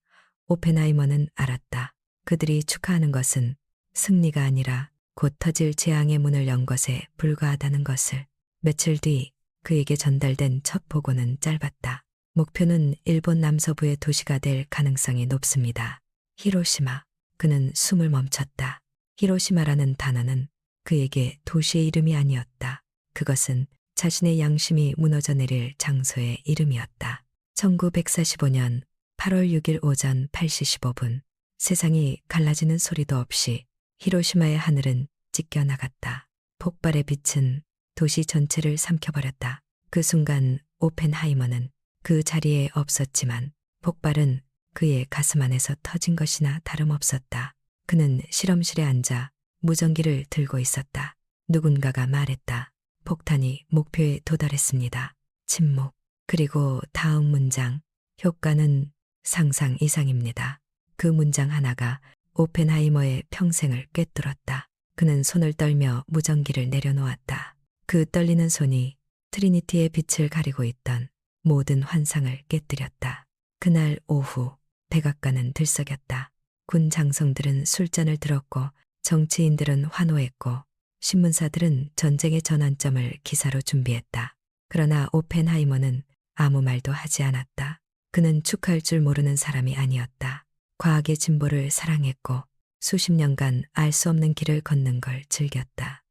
오펜하이머는 알았다. 그들이 축하하는 것은 승리가 아니라 곧 터질 재앙의 문을 연 것에 불과하다는 것을. 며칠 뒤 그에게 전달된 첫 보고는 짧았다. 목표는 일본 남서부의 도시가 될 가능성이 높습니다. 히로시마. 그는 숨을 멈췄다. 히로시마라는 단어는 그에게 도시의 이름이 아니었다. 그것은 자신의 양심이 무너져 내릴 장소의 이름이었다. 1945년 8월 6일 오전 8시 15분 세상이 갈라지는 소리도 없이 히로시마의 하늘은 찢겨나갔다. 폭발의 빛은 도시 전체를 삼켜버렸다. 그 순간 오펜하이머는 그 자리에 없었지만 폭발은 그의 가슴 안에서 터진 것이나 다름없었다. 그는 실험실에 앉아 무전기를 들고 있었다. 누군가가 말했다. 폭탄이 목표에 도달했습니다. 침묵. 그리고 다음 문장. 효과는 상상 이상입니다. 그 문장 하나가 오펜하이머의 평생을 꿰뚫었다. 그는 손을 떨며 무전기를 내려놓았다. 그 떨리는 손이 트리니티의 빛을 가리고 있던 모든 환상을 깨뜨렸다. 그날 오후 백악관은 들썩였다. 군 장성들은 술잔을 들었고 정치인들은 환호했고 신문사들은 전쟁의 전환점을 기사로 준비했다. 그러나 오펜하이머는 아무 말도 하지 않았다. 그는 축하할 줄 모르는 사람이 아니었다. 과학의 진보를 사랑했고 수십 년간 알 수 없는 길을 걷는 걸 즐겼다.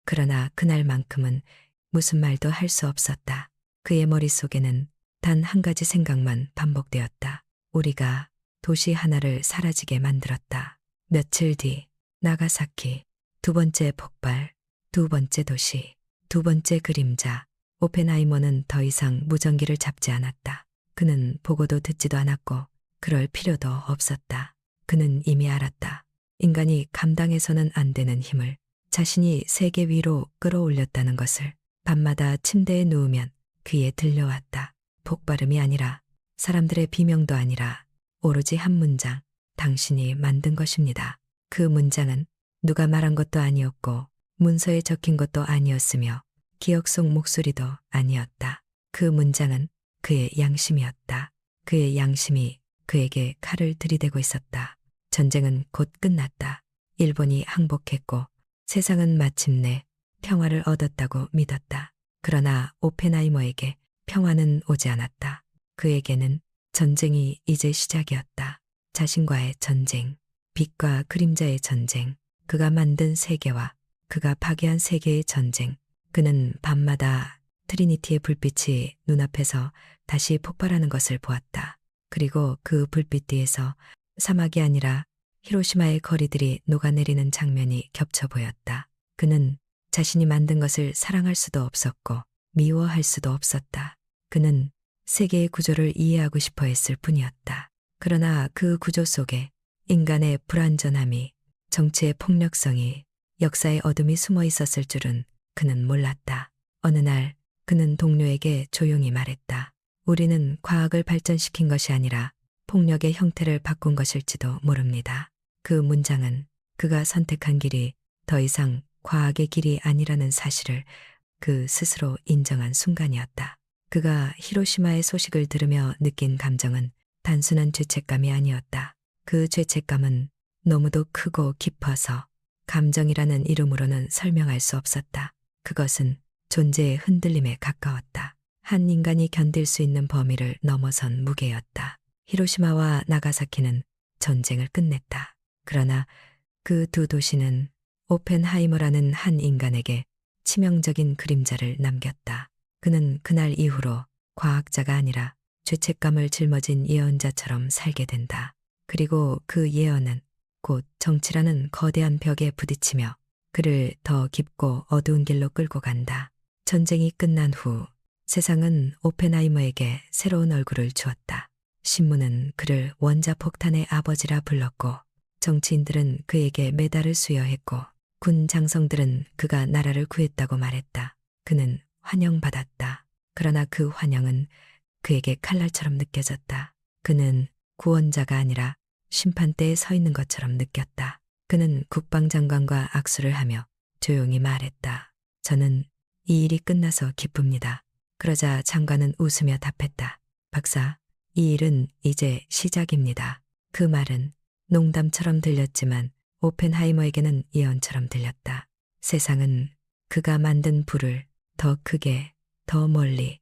그러나 그날만큼은 무슨 말도 할 수 없었다. 그의 머릿속에는 단 한 가지 생각만 반복되었다. 우리가 도시 하나를 사라지게 만들었다. 며칠 뒤 나가사키, 두 번째 폭발, 두 번째 도시, 두 번째 그림자. 오펜하이머는 더 이상 무전기를 잡지 않았다. 그는 보고도 듣지도 않았고 그럴 필요도 없었다. 그는 이미 알았다. 인간이 감당해서는 안 되는 힘을 자신이 세계 위로 끌어올렸다는 것을. 밤마다 침대에 누우면 귀에 들려왔다. 폭발음이 아니라 사람들의 비명도 아니라 오로지 한 문장. 당신이 만든 것입니다. 그 문장은 누가 말한 것도 아니었고 문서에 적힌 것도 아니었으며 기억 속 목소리도 아니었다. 그 문장은 그의 양심이었다. 그의 양심이 그에게 칼을 들이대고 있었다. 전쟁은 곧 끝났다. 일본이 항복했고 세상은 마침내 평화를 얻었다고 믿었다. 그러나 오펜하이머에게 평화는 오지 않았다. 그에게는 전쟁이 이제 시작이었다. 자신과의 전쟁, 빛과 그림자의 전쟁, 그가 만든 세계와 그가 파괴한 세계의 전쟁. 그는 밤마다 트리니티의 불빛이 눈앞에서 다시 폭발하는 것을 보았다. 그리고 그 불빛 뒤에서 사막이 아니라 히로시마의 거리들이 녹아내리는 장면이 겹쳐 보였다. 그는 자신이 만든 것을 사랑할 수도 없었고 미워할 수도 없었다. 그는 세계의 구조를 이해하고 싶어 했을 뿐이었다. 그러나 그 구조 속에 인간의 불완전함이, 정치의 폭력성이, 역사의 어둠이 숨어 있었을 줄은 그는 몰랐다. 어느 날 그는 동료에게 조용히 말했다. 우리는 과학을 발전시킨 것이 아니라 폭력의 형태를 바꾼 것일지도 모릅니다. 그 문장은 그가 선택한 길이 더 이상 과학의 길이 아니라는 사실을 그 스스로 인정한 순간이었다. 그가 히로시마의 소식을 들으며 느낀 감정은 단순한 죄책감이 아니었다. 그 죄책감은 너무도 크고 깊어서 감정이라는 이름으로는 설명할 수 없었다. 그것은 존재의 흔들림에 가까웠다. 한 인간이 견딜 수 있는 범위를 넘어선 무게였다. 히로시마와 나가사키는 전쟁을 끝냈다. 그러나 그 두 도시는 오펜하이머라는 한 인간에게 치명적인 그림자를 남겼다. 그는 그날 이후로 과학자가 아니라 죄책감을 짊어진 예언자처럼 살게 된다. 그리고 그 예언은 곧 정치라는 거대한 벽에 부딪히며 그를 더 깊고 어두운 길로 끌고 간다. 전쟁이 끝난 후 세상은 오펜하이머에게 새로운 얼굴을 주었다. 신문은 그를 원자폭탄의 아버지라 불렀고 정치인들은 그에게 메달을 수여했고 군 장성들은 그가 나라를 구했다고 말했다. 그는 환영받았다. 그러나 그 환영은 그에게 칼날처럼 느껴졌다. 그는 구원자가 아니라 심판대에 서 있는 것처럼 느꼈다. 그는 국방장관과 악수를 하며 조용히 말했다. 저는 이 일이 끝나서 기쁩니다. 그러자 장관은 웃으며 답했다. 박사, 이 일은 이제 시작입니다. 그 말은 농담처럼 들렸지만 오펜하이머에게는 예언처럼 들렸다. 세상은 그가 만든 불을 더 크게, 더 멀리,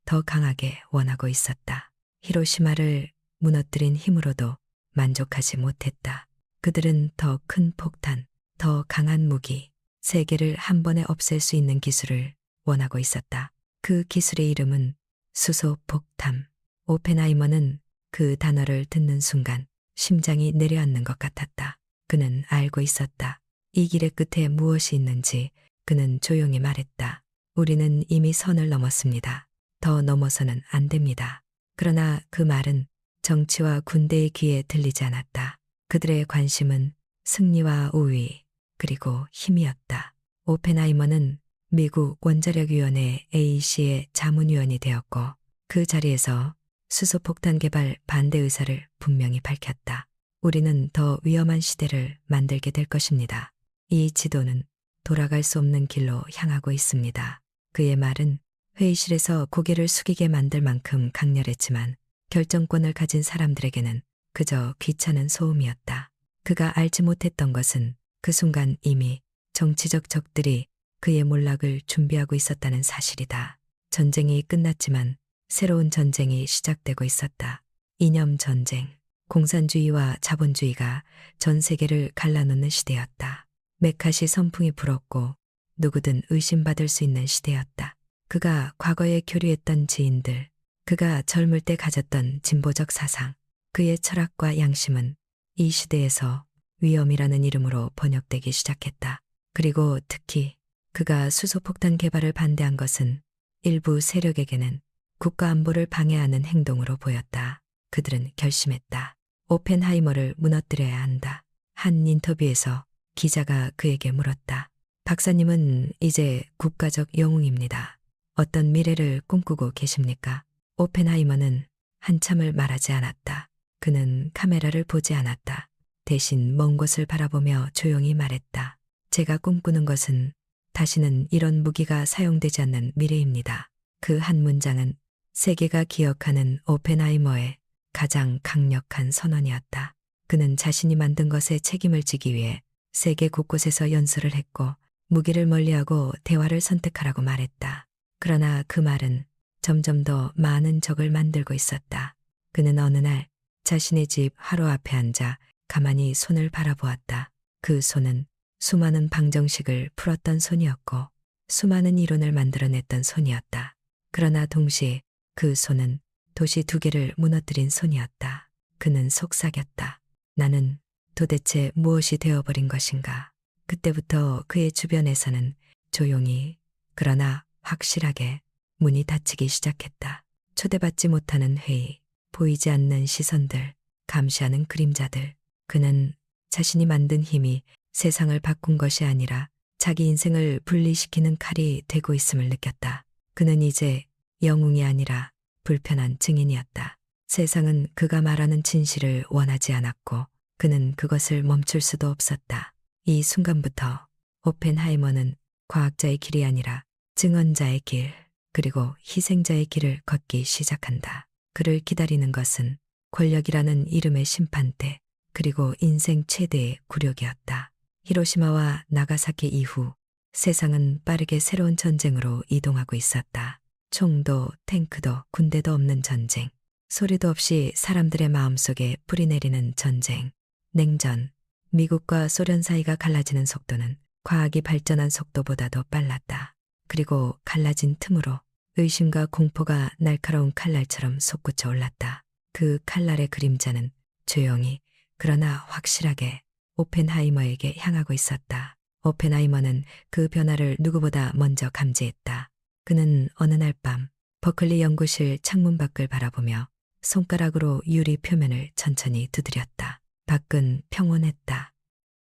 더 강하게 원하고 있었다. 히로시마를 무너뜨린 힘으로도 만족하지 못했다. 그들은 더 큰 폭탄, 더 강한 무기, 세계를 한 번에 없앨 수 있는 기술을 원하고 있었다. 그 기술의 이름은 수소폭탄. 오펜하이머는 그 단어를 듣는 순간 심장이 내려앉는 것 같았다. 그는 알고 있었다. 이 길의 끝에 무엇이 있는지. 그는 조용히 말했다. 우리는 이미 선을 넘었습니다. 더 넘어서는 안 됩니다. 그러나 그 말은 정치와 군대의 귀에 들리지 않았다. 그들의 관심은 승리와 우위, 그리고 힘이었다. 오펜하이머는 미국 원자력위원회 AEC의 자문위원이 되었고 그 자리에서 수소폭탄 개발 반대 의사를 분명히 밝혔다. 우리는 더 위험한 시대를 만들게 될 것입니다. 이 지도는 돌아갈 수 없는 길로 향하고 있습니다. 그의 말은 회의실에서 고개를 숙이게 만들 만큼 강렬했지만 결정권을 가진 사람들에게는 그저 귀찮은 소음이었다. 그가 알지 못했던 것은 그 순간 이미 정치적 적들이 그의 몰락을 준비하고 있었다는 사실이다. 전쟁이 끝났지만 새로운 전쟁이 시작되고 있었다. 이념 전쟁, 공산주의와 자본주의가 전 세계를 갈라놓는 시대였다. 메카시 선풍이 불었고 누구든 의심받을 수 있는 시대였다. 그가 과거에 교류했던 지인들, 그가 젊을 때 가졌던 진보적 사상, 그의 철학과 양심은 이 시대에서 위험이라는 이름으로 번역되기 시작했다. 그리고 특히 그가 수소폭탄 개발을 반대한 것은 일부 세력에게는 국가 안보를 방해하는 행동으로 보였다. 그들은 결심했다. 오펜하이머를 무너뜨려야 한다. 한 인터뷰에서 기자가 그에게 물었다. 박사님은 이제 국가적 영웅입니다. 어떤 미래를 꿈꾸고 계십니까? 오펜하이머는 한참을 말하지 않았다. 그는 카메라를 보지 않았다. 대신 먼 곳을 바라보며 조용히 말했다. 제가 꿈꾸는 것은 다시는 이런 무기가 사용되지 않는 미래입니다. 그 한 문장은 세계가 기억하는 오펜하이머의 가장 강력한 선언이었다. 그는 자신이 만든 것에 책임을 지기 위해 세계 곳곳에서 연수를 했고 무기를 멀리하고 대화를 선택하라고 말했다. 그러나 그 말은 점점 더 많은 적을 만들고 있었다. 그는 어느 날 자신의 집 화로 앞에 앉아 가만히 손을 바라보았다. 그 손은 수많은 방정식을 풀었던 손이었고 수많은 이론을 만들어냈던 손이었다. 그러나 동시에 그 손은 도시 2개를 무너뜨린 손이었다. 그는 속삭였다. 나는 도대체 무엇이 되어버린 것인가. 그때부터 그의 주변에서는 조용히 그러나 확실하게 문이 닫히기 시작했다. 초대받지 못하는 회의, 보이지 않는 시선들, 감시하는 그림자들. 그는 자신이 만든 힘이 세상을 바꾼 것이 아니라 자기 인생을 분리시키는 칼이 되고 있음을 느꼈다. 그는 이제 영웅이 아니라 불편한 증인이었다. 세상은 그가 말하는 진실을 원하지 않았고 그는 그것을 멈출 수도 없었다. 이 순간부터 오펜하이머는 과학자의 길이 아니라 증언자의 길, 그리고 희생자의 길을 걷기 시작한다. 그를 기다리는 것은 권력이라는 이름의 심판대, 그리고 인생 최대의 굴욕이었다. 히로시마와 나가사키 이후 세상은 빠르게 새로운 전쟁으로 이동하고 있었다. 총도 탱크도 군대도 없는 전쟁, 소리도 없이 사람들의 마음속에 뿌리내리는 전쟁, 냉전, 미국과 소련 사이가 갈라지는 속도는 과학이 발전한 속도보다도 빨랐다. 그리고 갈라진 틈으로 의심과 공포가 날카로운 칼날처럼 솟구쳐 올랐다. 그 칼날의 그림자는 조용히 그러나 확실하게 오펜하이머에게 향하고 있었다. 오펜하이머는 그 변화를 누구보다 먼저 감지했다. 그는 어느 날 밤 버클리 연구실 창문 밖을 바라보며 손가락으로 유리 표면을 천천히 두드렸다. 밖은 평온했다.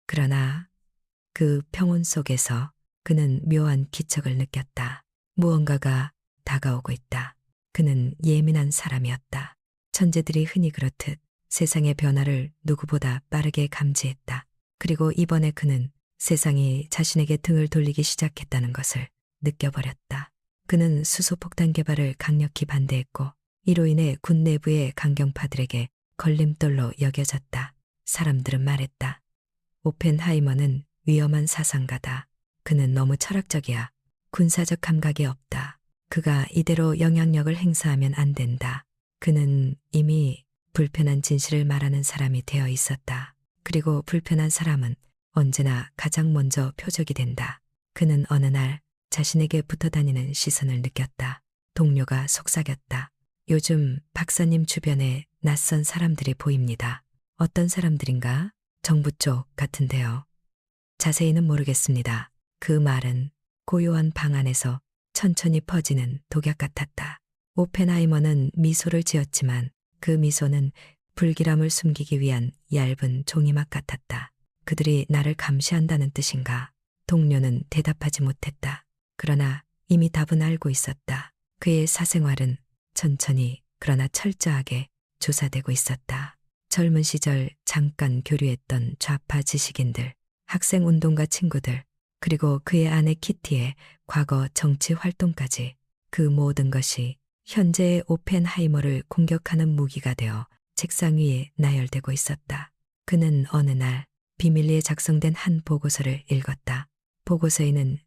그러나 그 평온 속에서 그는 묘한 기척을 느꼈다. 무언가가 다가오고 있다. 그는 예민한 사람이었다. 천재들이 흔히 그렇듯 세상의 변화를 누구보다 빠르게 감지했다. 그리고 이번에 그는 세상이 자신에게 등을 돌리기 시작했다는 것을 느껴버렸다. 그는 수소폭탄 개발을 강력히 반대했고 이로 인해 군 내부의 강경파들에게 걸림돌로 여겨졌다. 사람들은 말했다. 오펜하이머는 위험한 사상가다. 그는 너무 철학적이야. 군사적 감각이 없다. 그가 이대로 영향력을 행사하면 안 된다. 그는 이미 불편한 진실을 말하는 사람이 되어 있었다. 그리고 불편한 사람은 언제나 가장 먼저 표적이 된다. 그는 어느 날 자신에게 붙어 다니는 시선을 느꼈다. 동료가 속삭였다. 요즘 박사님 주변에 낯선 사람들이 보입니다. 어떤 사람들인가? 정부 쪽 같은데요. 자세히는 모르겠습니다. 그 말은 고요한 방 안에서 천천히 퍼지는 독약 같았다. 오펜하이머는 미소를 지었지만 그 미소는 불길함을 숨기기 위한 얇은 종이막 같았다. 그들이 나를 감시한다는 뜻인가? 동료는 대답하지 못했다. 그러나 이미 답은 알고 있었다. 그의 사생활은 천천히 그러나 철저하게 조사되고 있었다. 젊은 시절 잠깐 교류했던 좌파 지식인들, 학생운동가 친구들, 그리고 그의 아내 키티의 과거 정치 활동까지 그 모든 것이 현재의 오펜하이머를 공격하는 무기가 되어 책상 위에 나열되고 있었다. 그는 어느 날 비밀리에 작성된 한 보고서를 읽었다. 보고서에는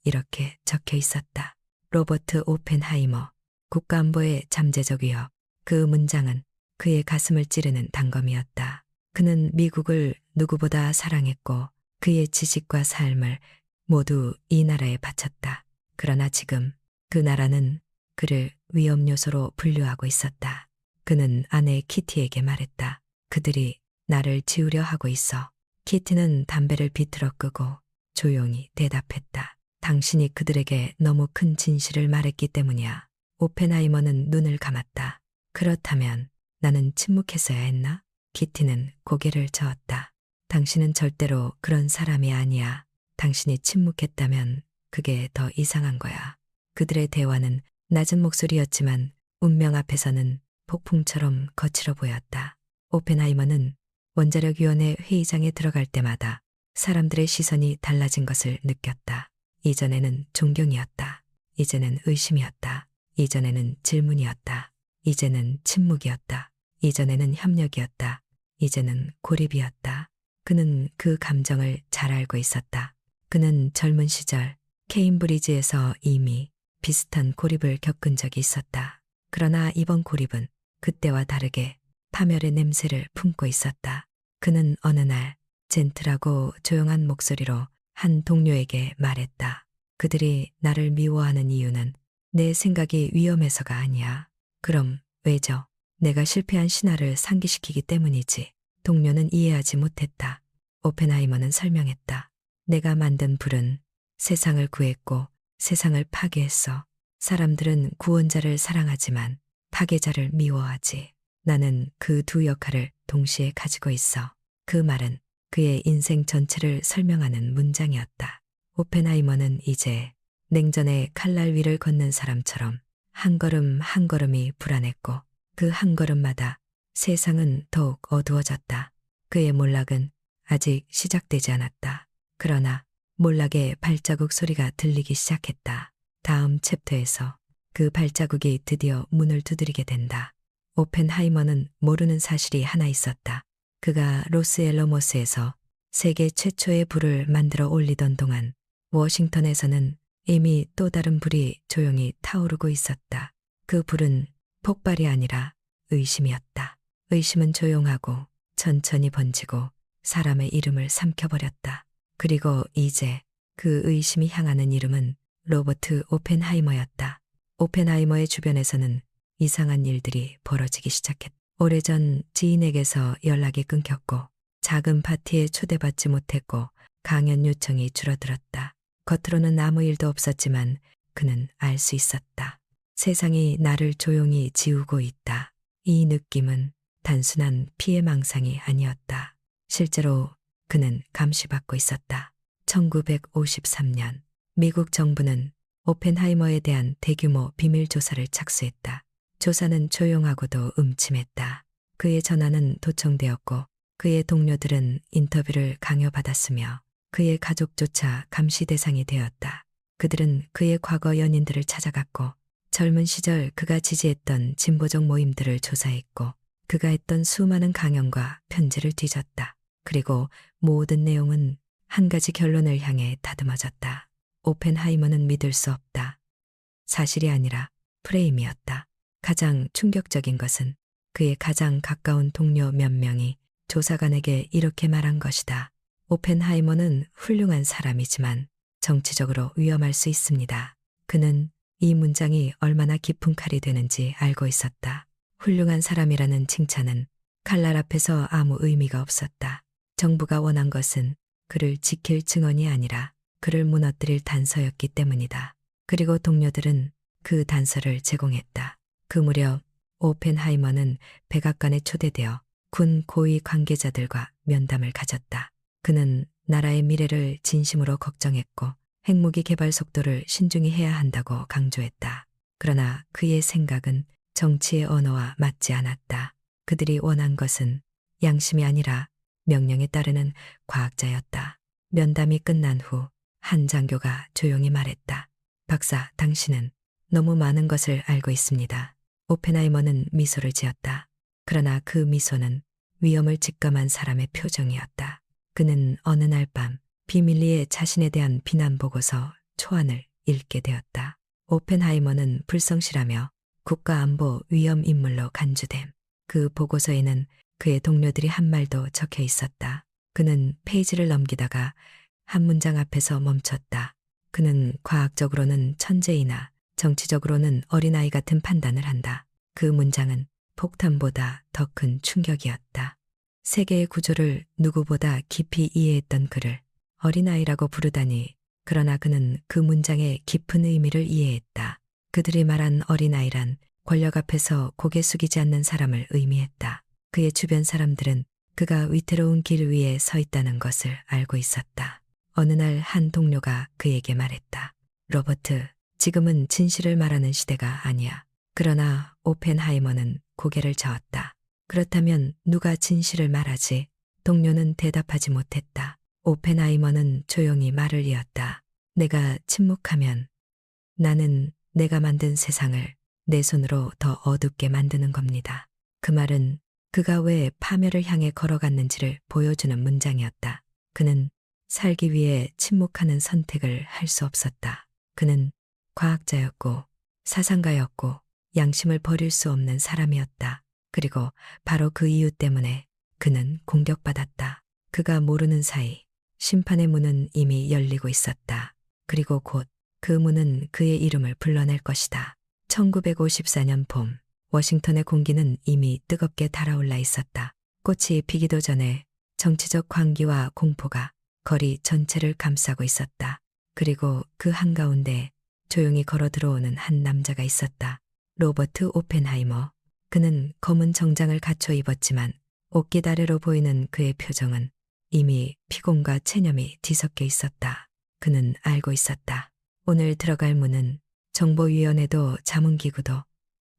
이렇게 적혀 있었다. 로버트 오펜하이머, 국가안보의 잠재적 위협. 그 문장은 그의 가슴을 찌르는 단검이었다. 그는 미국을 누구보다 사랑했고 그의 지식과 삶을 모두 이 나라에 바쳤다. 그러나 지금 그 나라는 그를 위험 요소로 분류하고 있었다. 그는 아내 키티에게 말했다. 그들이 나를 지우려 하고 있어. 키티는 담배를 비틀어 끄고 조용히 대답했다. 당신이 그들에게 너무 큰 진실을 말했기 때문이야. 오펜하이머는 눈을 감았다. 그렇다면 나는 침묵했어야 했나? 키티는 고개를 저었다. 당신은 절대로 그런 사람이 아니야. 당신이 침묵했다면 그게 더 이상한 거야. 그들의 대화는 낮은 목소리였지만 운명 앞에서는 폭풍처럼 거칠어 보였다. 오펜하이머는 원자력위원회 회의장에 들어갈 때마다 사람들의 시선이 달라진 것을 느꼈다. 이전에는 존경이었다. 이제는 의심이었다. 이전에는 질문이었다. 이제는 침묵이었다. 이전에는 협력이었다. 이제는 고립이었다. 그는 그 감정을 잘 알고 있었다. 그는 젊은 시절 케임브리지에서 이미 비슷한 고립을 겪은 적이 있었다. 그러나 이번 고립은 그때와 다르게 파멸의 냄새를 품고 있었다. 그는 어느 날 젠틀하고 조용한 목소리로 한 동료에게 말했다. 그들이 나를 미워하는 이유는 내 생각이 위험해서가 아니야. 그럼 왜죠? 내가 실패한 신화를 상기시키기 때문이지. 동료는 이해하지 못했다. 오펜하이머는 설명했다. 내가 만든 불은 세상을 구했고 세상을 파괴했어. 사람들은 구원자를 사랑하지만 파괴자를 미워하지. 나는 그 두 역할을 동시에 가지고 있어. 그 말은 그의 인생 전체를 설명하는 문장이었다. 오펜하이머는 이제 냉전의 칼날 위를 걷는 사람처럼 한 걸음 한 걸음이 불안했고 그 한 걸음마다 세상은 더욱 어두워졌다. 그의 몰락은 아직 시작되지 않았다. 그러나 몰락의 발자국 소리가 들리기 시작했다. 다음 챕터에서 그 발자국이 드디어 문을 두드리게 된다. 오펜하이머는 모르는 사실이 하나 있었다. 그가 로스앨러모스에서 세계 최초의 불을 만들어 올리던 동안 워싱턴에서는 이미 또 다른 불이 조용히 타오르고 있었다. 그 불은 폭발이 아니라 의심이었다. 의심은 조용하고 천천히 번지고 사람의 이름을 삼켜버렸다. 그리고 이제 그 의심이 향하는 이름은 로버트 오펜하이머였다. 오펜하이머의 주변에서는 이상한 일들이 벌어지기 시작했다. 오래전 지인에게서 연락이 끊겼고 작은 파티에 초대받지 못했고 강연 요청이 줄어들었다. 겉으로는 아무 일도 없었지만 그는 알 수 있었다. 세상이 나를 조용히 지우고 있다. 이 느낌은 단순한 피해망상이 아니었다. 실제로 그는 감시받고 있었다. 1953년 미국 정부는 오펜하이머에 대한 대규모 비밀 조사를 착수했다. 조사는 조용하고도 음침했다. 그의 전화는 도청되었고 그의 동료들은 인터뷰를 강요받았으며 그의 가족조차 감시 대상이 되었다. 그들은 그의 과거 연인들을 찾아갔고 젊은 시절 그가 지지했던 진보적 모임들을 조사했고 그가 했던 수많은 강연과 편지를 뒤졌다. 그리고 모든 내용은 한 가지 결론을 향해 다듬어졌다. 오펜하이머는 믿을 수 없다. 사실이 아니라 프레임이었다. 가장 충격적인 것은 그의 가장 가까운 동료 몇 명이 조사관에게 이렇게 말한 것이다. 오펜하이머는 훌륭한 사람이지만 정치적으로 위험할 수 있습니다. 그는 이 문장이 얼마나 깊은 칼이 되는지 알고 있었다. 훌륭한 사람이라는 칭찬은 칼날 앞에서 아무 의미가 없었다. 정부가 원한 것은 그를 지킬 증언이 아니라 그를 무너뜨릴 단서였기 때문이다. 그리고 동료들은 그 단서를 제공했다. 그 무렵 오펜하이머는 백악관에 초대되어 군 고위 관계자들과 면담을 가졌다. 그는 나라의 미래를 진심으로 걱정했고 핵무기 개발 속도를 신중히 해야 한다고 강조했다. 그러나 그의 생각은 정치의 언어와 맞지 않았다. 그들이 원한 것은 양심이 아니라 명령에 따르는 과학자였다. 면담이 끝난 후 한 장교가 조용히 말했다. 박사, 당신은 너무 많은 것을 알고 있습니다. 오펜하이머는 미소를 지었다. 그러나 그 미소는 위험을 직감한 사람의 표정이었다. 그는 어느 날 밤 비밀리에 자신에 대한 비난 보고서 초안을 읽게 되었다. 오펜하이머는 불성실하며 국가안보 위험 인물로 간주됨. 그 보고서에는 그의 동료들이 한 말도 적혀 있었다. 그는 페이지를 넘기다가 한 문장 앞에서 멈췄다. 그는 과학적으로는 천재이나 정치적으로는 어린아이 같은 판단을 한다. 그 문장은 폭탄보다 더 큰 충격이었다. 세계의 구조를 누구보다 깊이 이해했던 그를 어린아이라고 부르다니. 그러나 그는 그 문장의 깊은 의미를 이해했다. 그들이 말한 어린아이란 권력 앞에서 고개 숙이지 않는 사람을 의미했다. 그의 주변 사람들은 그가 위태로운 길 위에 서 있다는 것을 알고 있었다. 어느 날 한 동료가 그에게 말했다. 로버트, 지금은 진실을 말하는 시대가 아니야. 그러나 오펜하이머는 고개를 저었다. 그렇다면 누가 진실을 말하지? 동료는 대답하지 못했다. 오펜하이머는 조용히 말을 이었다. 내가 침묵하면 나는 내가 만든 세상을 내 손으로 더 어둡게 만드는 겁니다. 그 말은 그가 왜 파멸을 향해 걸어갔는지를 보여주는 문장이었다. 그는 살기 위해 침묵하는 선택을 할 수 없었다. 그는 과학자였고 사상가였고 양심을 버릴 수 없는 사람이었다. 그리고 바로 그 이유 때문에 그는 공격받았다. 그가 모르는 사이 심판의 문은 이미 열리고 있었다. 그리고 곧 그 문은 그의 이름을 불러낼 것이다. 1954년 봄, 워싱턴의 공기는 이미 뜨겁게 달아올라 있었다. 꽃이 피기도 전에 정치적 광기와 공포가 거리 전체를 감싸고 있었다. 그리고 그 한가운데 조용히 걸어 들어오는 한 남자가 있었다. 로버트 오펜하이머. 그는 검은 정장을 갖춰 입었지만 옷깃 아래로 보이는 그의 표정은 이미 피곤과 체념이 뒤섞여 있었다. 그는 알고 있었다. 오늘 들어갈 문은 정보위원회도 자문기구도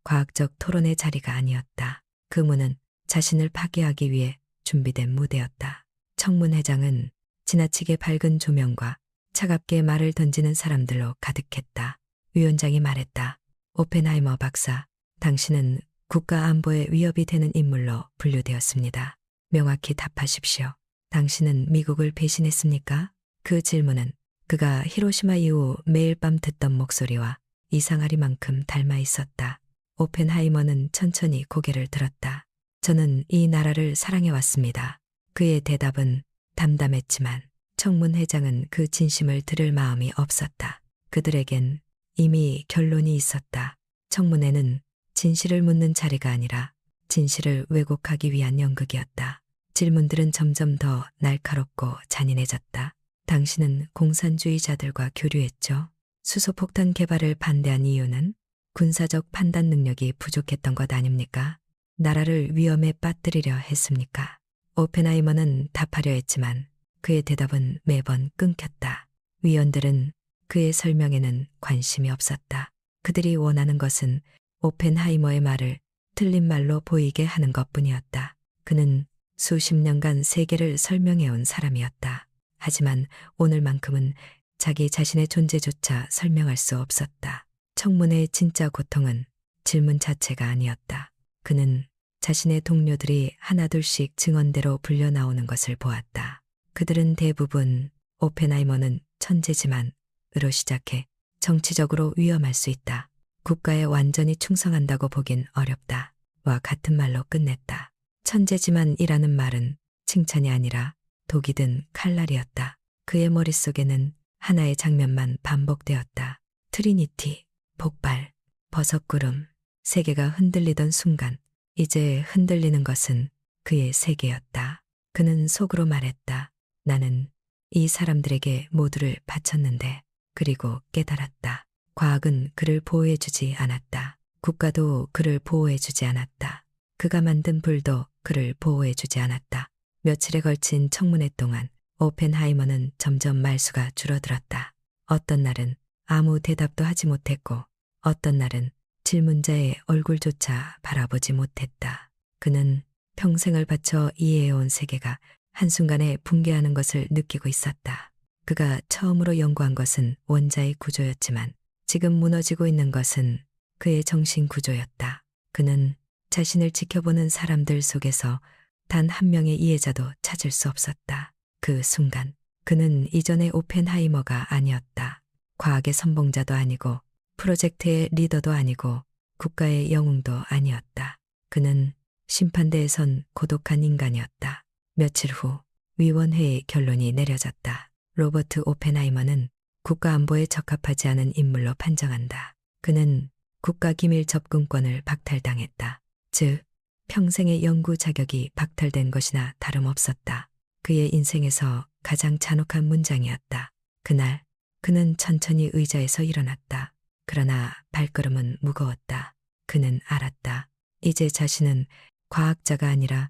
과학적 토론의 자리가 아니었다. 그 문은 자신을 파괴하기 위해 준비된 무대였다. 청문회장은 지나치게 밝은 조명과 차갑게 말을 던지는 사람들로 가득했다. 위원장이 말했다. 오펜하이머 박사, 당신은 국가 안보에 위협이 되는 인물로 분류되었습니다. 명확히 답하십시오. 당신은 미국을 배신했습니까? 그 질문은 그가 히로시마 이후 매일 밤 듣던 목소리와 이상하리만큼 닮아 있었다. 오펜하이머는 천천히 고개를 들었다. 저는 이 나라를 사랑해왔습니다. 그의 대답은 담담했지만 청문회장은 그 진심을 들을 마음이 없었다. 그들에겐 이미 결론이 있었다. 청문회는 진실을 묻는 자리가 아니라 진실을 왜곡하기 위한 연극이었다. 질문들은 점점 더 날카롭고 잔인해졌다. 당신은 공산주의자들과 교류했죠. 수소폭탄 개발을 반대한 이유는 군사적 판단 능력이 부족했던 것 아닙니까? 나라를 위험에 빠뜨리려 했습니까? 오펜하이머는 답하려 했지만 그의 대답은 매번 끊겼다. 위원들은 그의 설명에는 관심이 없었다. 그들이 원하는 것은 오펜하이머의 말을 틀린 말로 보이게 하는 것뿐이었다. 그는 수십 년간 세계를 설명해온 사람이었다. 하지만 오늘만큼은 자기 자신의 존재조차 설명할 수 없었다. 청문회의 진짜 고통은 질문 자체가 아니었다. 그는 자신의 동료들이 하나둘씩 증언대로 불려 나오는 것을 보았다. 그들은 대부분 오펜하이머는 천재지만 으로 시작해 정치적으로 위험할 수 있다. 국가에 완전히 충성한다고 보긴 어렵다. 와 같은 말로 끝냈다. 천재지만 이라는 말은 칭찬이 아니라 독이 든 칼날이었다. 그의 머릿속에는 하나의 장면만 반복되었다. 트리니티, 폭발, 버섯구름, 세계가 흔들리던 순간 이제 흔들리는 것은 그의 세계였다. 그는 속으로 말했다. 나는 이 사람들에게 모두를 바쳤는데 그리고 깨달았다. 과학은 그를 보호해주지 않았다. 국가도 그를 보호해주지 않았다. 그가 만든 불도 그를 보호해주지 않았다. 며칠에 걸친 청문회 동안 오펜하이머는 점점 말수가 줄어들었다. 어떤 날은 아무 대답도 하지 못했고 어떤 날은 질문자의 얼굴조차 바라보지 못했다. 그는 평생을 바쳐 이해해온 세계가 한순간에 붕괴하는 것을 느끼고 있었다. 그가 처음으로 연구한 것은 원자의 구조였지만 지금 무너지고 있는 것은 그의 정신 구조였다. 그는 자신을 지켜보는 사람들 속에서 단 한 명의 이해자도 찾을 수 없었다. 그 순간 그는 이전의 오펜하이머가 아니었다. 과학의 선봉자도 아니고 프로젝트의 리더도 아니고 국가의 영웅도 아니었다. 그는 심판대에선 고독한 인간이었다. 며칠 후 위원회의 결론이 내려졌다. 로버트 오펜하이머는 국가안보에 적합하지 않은 인물로 판정한다. 그는 국가기밀 접근권을 박탈당했다. 즉, 평생의 연구 자격이 박탈된 것이나 다름없었다. 그의 인생에서 가장 잔혹한 문장이었다. 그날 그는 천천히 의자에서 일어났다. 그러나 발걸음은 무거웠다. 그는 알았다. 이제 자신은 과학자가 아니라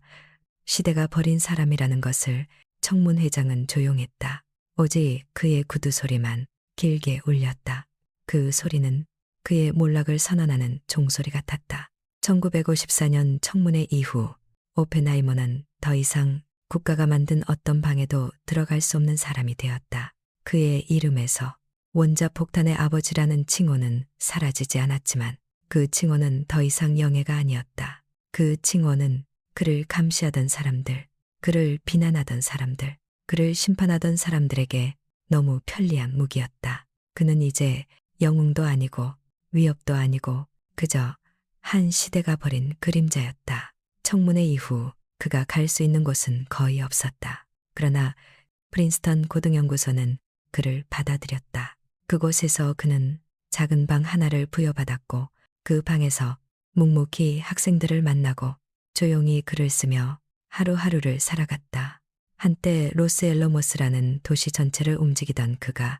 시대가 버린 사람이라는 것을. 청문회장은 조용했다. 오직 그의 구두 소리만 길게 울렸다. 그 소리는 그의 몰락을 선언하는 종소리 같았다. 1954년 청문회 이후 오펜하이머는 더 이상 국가가 만든 어떤 방에도 들어갈 수 없는 사람이 되었다. 그의 이름에서 원자폭탄의 아버지라는 칭호는 사라지지 않았지만 그 칭호는 더 이상 영예가 아니었다. 그 칭호는 그를 감시하던 사람들, 그를 비난하던 사람들, 그를 심판하던 사람들에게 너무 편리한 무기였다. 그는 이제 영웅도 아니고 위협도 아니고 그저 한 시대가 버린 그림자였다. 청문회 이후 그가 갈 수 있는 곳은 거의 없었다. 그러나 프린스턴 고등연구소는 그를 받아들였다. 그곳에서 그는 작은 방 하나를 부여받았고 그 방에서 묵묵히 학생들을 만나고 조용히 글을 쓰며 하루하루를 살아갔다. 한때 로스엘로모스라는 도시 전체를 움직이던 그가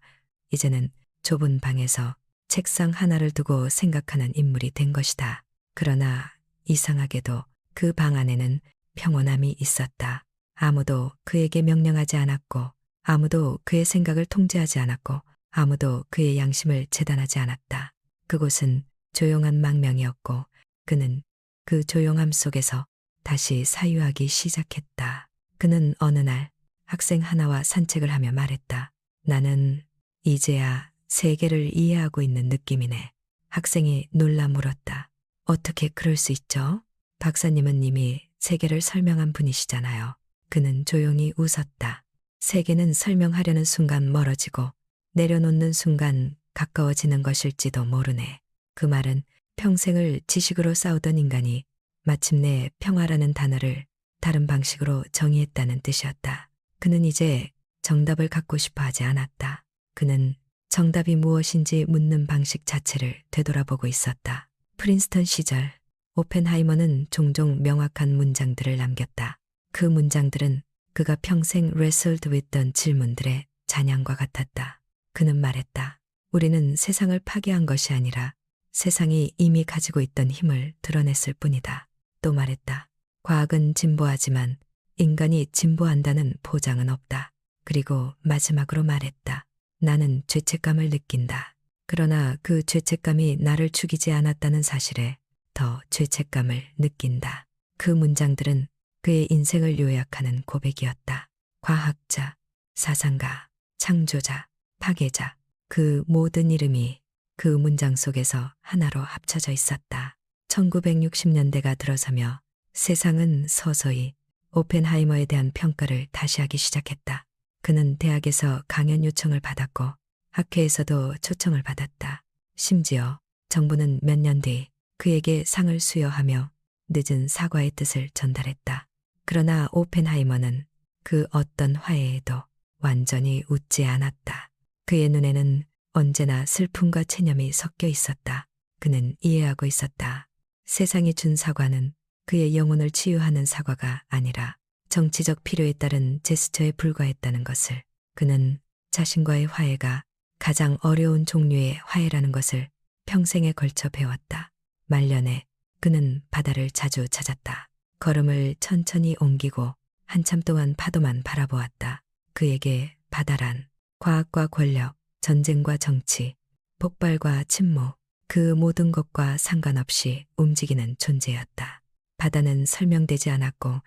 이제는 좁은 방에서 책상 하나를 두고 생각하는 인물이 된 것이다. 그러나 이상하게도 그 방 안에는 평온함이 있었다. 아무도 그에게 명령하지 않았고 아무도 그의 생각을 통제하지 않았고 아무도 그의 양심을 재단하지 않았다. 그곳은 조용한 망명이었고 그는 그 조용함 속에서 다시 사유하기 시작했다. 그는 어느 날 학생 하나와 산책을 하며 말했다. 나는 이제야 세계를 이해하고 있는 느낌이네. 학생이 놀라 물었다. 어떻게 그럴 수 있죠? 박사님은 이미 세계를 설명한 분이시잖아요. 그는 조용히 웃었다. 세계는 설명하려는 순간 멀어지고 내려놓는 순간 가까워지는 것일지도 모르네. 그 말은 평생을 지식으로 싸우던 인간이 마침내 평화라는 단어를 다른 방식으로 정의했다는 뜻이었다. 그는 이제 정답을 갖고 싶어 하지 않았다. 그는 정답이 무엇인지 묻는 방식 자체를 되돌아보고 있었다. 프린스턴 시절 오펜하이머는 종종 명확한 문장들을 남겼다. 그 문장들은 그가 평생 레슬드 했던 질문들의 잔향과 같았다. 그는 말했다. 우리는 세상을 파괴한 것이 아니라 세상이 이미 가지고 있던 힘을 드러냈을 뿐이다. 또 말했다. 과학은 진보하지만 인간이 진보한다는 보장은 없다. 그리고 마지막으로 말했다. 나는 죄책감을 느낀다. 그러나 그 죄책감이 나를 죽이지 않았다는 사실에 더 죄책감을 느낀다. 그 문장들은 그의 인생을 요약하는 고백이었다. 과학자, 사상가, 창조자, 파괴자, 그 모든 이름이 그 문장 속에서 하나로 합쳐져 있었다. 1960년대가 들어서며 세상은 서서히 오펜하이머에 대한 평가를 다시 하기 시작했다. 그는 대학에서 강연 요청을 받았고 학회에서도 초청을 받았다. 심지어 정부는 몇 년 뒤 그에게 상을 수여하며 늦은 사과의 뜻을 전달했다. 그러나 오펜하이머는 그 어떤 화해에도 완전히 웃지 않았다. 그의 눈에는 언제나 슬픔과 체념이 섞여 있었다. 그는 이해하고 있었다. 세상이 준 사과는 그의 영혼을 치유하는 사과가 아니라 정치적 필요에 따른 제스처에 불과했다는 것을. 그는 자신과의 화해가 가장 어려운 종류의 화해라는 것을 평생에 걸쳐 배웠다. 말년에 그는 바다를 자주 찾았다. 걸음을 천천히 옮기고 한참 동안 파도만 바라보았다. 그에게 바다란 과학과 권력, 전쟁과 정치, 폭발과 침묵, 그 모든 것과 상관없이 움직이는 존재였다. 바다는 설명되지 않았고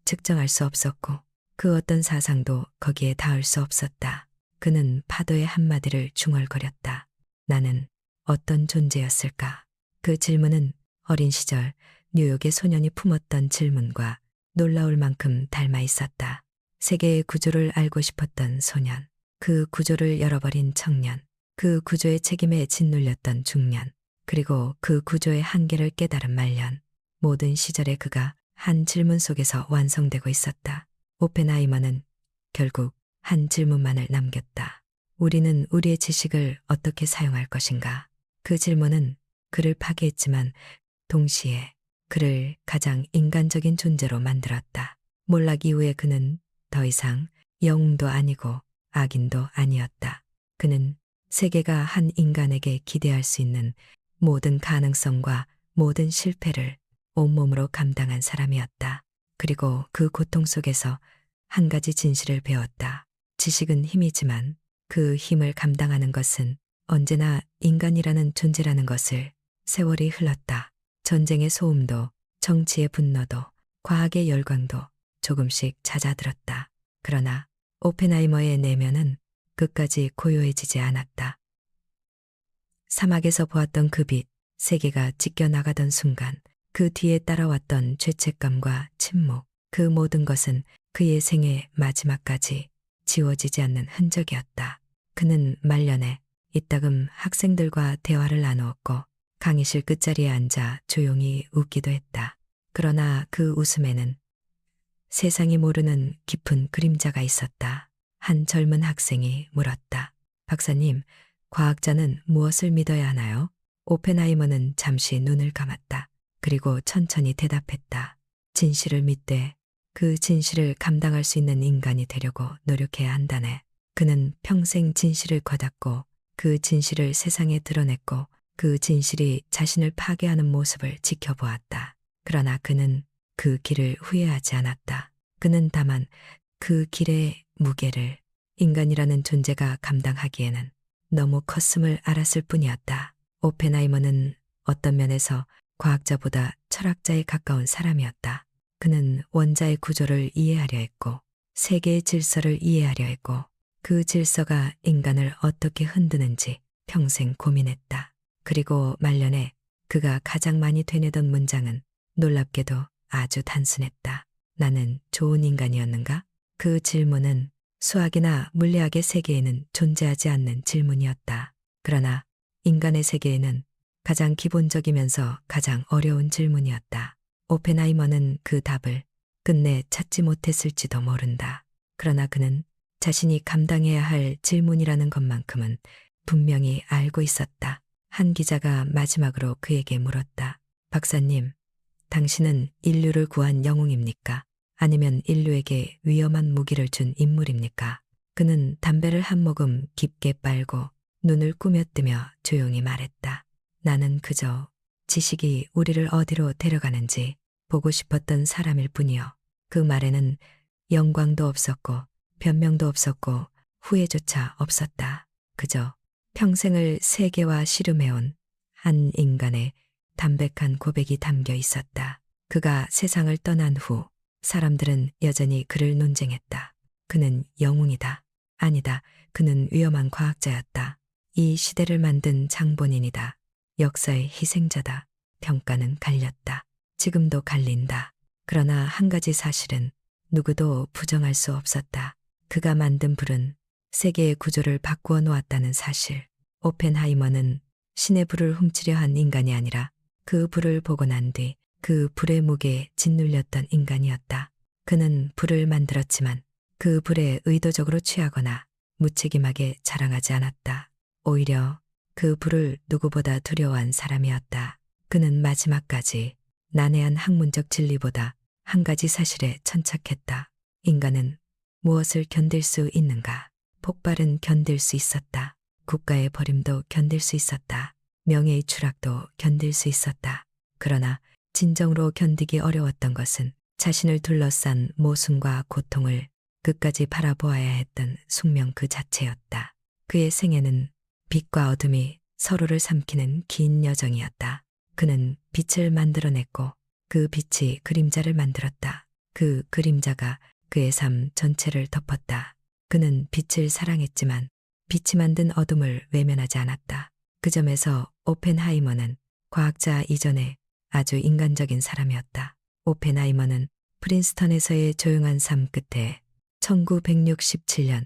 측정할 수 없었고 그 어떤 사상도 거기에 닿을 수 없었다. 그는 파도의 한마디를 중얼거렸다. 나는 어떤 존재였을까? 그 질문은 어린 시절 뉴욕의 소년이 품었던 질문과 놀라울 만큼 닮아 있었다. 세계의 구조를 알고 싶었던 소년, 그 구조를 열어버린 청년, 그 구조의 책임에 짓눌렸던 중년, 그리고 그 구조의 한계를 깨달은 말년. 모든 시절에 그가 한 질문 속에서 완성되고 있었다. 오펜하이머는 결국 한 질문만을 남겼다. 우리는 우리의 지식을 어떻게 사용할 것인가? 그 질문은 그를 파괴했지만 동시에 그를 가장 인간적인 존재로 만들었다. 몰락 이후에 그는 더 이상 영웅도 아니고 악인도 아니었다. 그는 세계가 한 인간에게 기대할 수 있는 모든 가능성과 모든 실패를 온몸으로 감당한 사람이었다. 그리고 그 고통 속에서 한 가지 진실을 배웠다. 지식은 힘이지만 그 힘을 감당하는 것은 언제나 인간이라는 존재라는 것을. 세월이 흘렀다. 전쟁의 소음도, 정치의 분노도, 과학의 열광도 조금씩 잦아들었다. 그러나 오펜하이머의 내면은 끝까지 고요해지지 않았다. 사막에서 보았던 그 빛, 세계가 찢겨나가던 순간 그 뒤에 따라왔던 죄책감과 침묵, 그 모든 것은 그의 생애 마지막까지 지워지지 않는 흔적이었다. 그는 말년에 이따금 학생들과 대화를 나누었고 강의실 끝자리에 앉아 조용히 웃기도 했다. 그러나 그 웃음에는 세상이 모르는 깊은 그림자가 있었다. 한 젊은 학생이 물었다. 박사님, 과학자는 무엇을 믿어야 하나요? 오펜하이머는 잠시 눈을 감았다. 그리고 천천히 대답했다. 진실을 믿되 그 진실을 감당할 수 있는 인간이 되려고 노력해야 한다네. 그는 평생 진실을 거뒀고 그 진실을 세상에 드러냈고 그 진실이 자신을 파괴하는 모습을 지켜보았다. 그러나 그는 그 길을 후회하지 않았다. 그는 다만 그 길의 무게를 인간이라는 존재가 감당하기에는 너무 컸음을 알았을 뿐이었다. 오펜하이머는 어떤 면에서 과학자보다 철학자에 가까운 사람이었다. 그는 원자의 구조를 이해하려 했고 세계의 질서를 이해하려 했고 그 질서가 인간을 어떻게 흔드는지 평생 고민했다. 그리고 말년에 그가 가장 많이 되뇌던 문장은 놀랍게도 아주 단순했다. 나는 좋은 인간이었는가? 그 질문은 수학이나 물리학의 세계에는 존재하지 않는 질문이었다. 그러나 인간의 세계에는 가장 기본적이면서 가장 어려운 질문이었다. 오펜하이머는 그 답을 끝내 찾지 못했을지도 모른다. 그러나 그는 자신이 감당해야 할 질문이라는 것만큼은 분명히 알고 있었다. 한 기자가 마지막으로 그에게 물었다. 박사님, 당신은 인류를 구한 영웅입니까? 아니면 인류에게 위험한 무기를 준 인물입니까? 그는 담배를 한 모금 깊게 빨고 눈을 꾸며뜨며 조용히 말했다. 나는 그저 지식이 우리를 어디로 데려가는지 보고 싶었던 사람일 뿐이요. 그 말에는 영광도 없었고 변명도 없었고 후회조차 없었다. 그저 평생을 세계와 씨름해온 한 인간의 담백한 고백이 담겨 있었다. 그가 세상을 떠난 후 사람들은 여전히 그를 논쟁했다. 그는 영웅이다. 아니다. 그는 위험한 과학자였다. 이 시대를 만든 장본인이다. 역사의 희생자다. 평가는 갈렸다. 지금도 갈린다. 그러나 한 가지 사실은 누구도 부정할 수 없었다. 그가 만든 불은 세계의 구조를 바꾸어 놓았다는 사실. 오펜하이머는 신의 불을 훔치려 한 인간이 아니라 그 불을 보고 난 뒤 그 불의 무게에 짓눌렸던 인간이었다. 그는 불을 만들었지만 그 불에 의도적으로 취하거나 무책임하게 자랑하지 않았다. 오히려 그 불을 누구보다 두려워한 사람이었다. 그는 마지막까지 난해한 학문적 진리보다 한 가지 사실에 천착했다. 인간은 무엇을 견딜 수 있는가? 폭발은 견딜 수 있었다. 국가의 버림도 견딜 수 있었다. 명예의 추락도 견딜 수 있었다. 그러나 진정으로 견디기 어려웠던 것은 자신을 둘러싼 모순과 고통을 끝까지 바라보아야 했던 숙명 그 자체였다. 그의 생애는 빛과 어둠이 서로를 삼키는 긴 여정이었다. 그는 빛을 만들어냈고 그 빛이 그림자를 만들었다. 그 그림자가 그의 삶 전체를 덮었다. 그는 빛을 사랑했지만 빛이 만든 어둠을 외면하지 않았다. 그 점에서 오펜하이머는 과학자 이전에 아주 인간적인 사람이었다. 오펜하이머는 프린스턴에서의 조용한 삶 끝에 1967년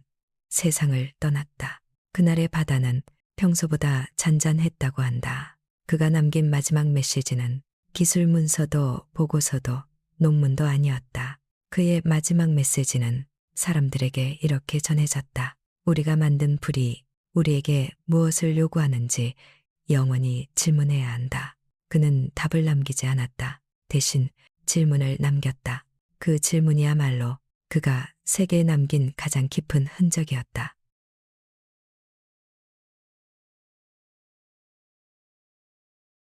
세상을 떠났다. 그날의 바다는 평소보다 잔잔했다고 한다. 그가 남긴 마지막 메시지는 기술 문서도 보고서도 논문도 아니었다. 그의 마지막 메시지는 사람들에게 이렇게 전해졌다. 우리가 만든 불이 우리에게 무엇을 요구하는지 영원히 질문해야 한다. 그는 답을 남기지 않았다. 대신 질문을 남겼다. 그 질문이야말로 그가 세계에 남긴 가장 깊은 흔적이었다.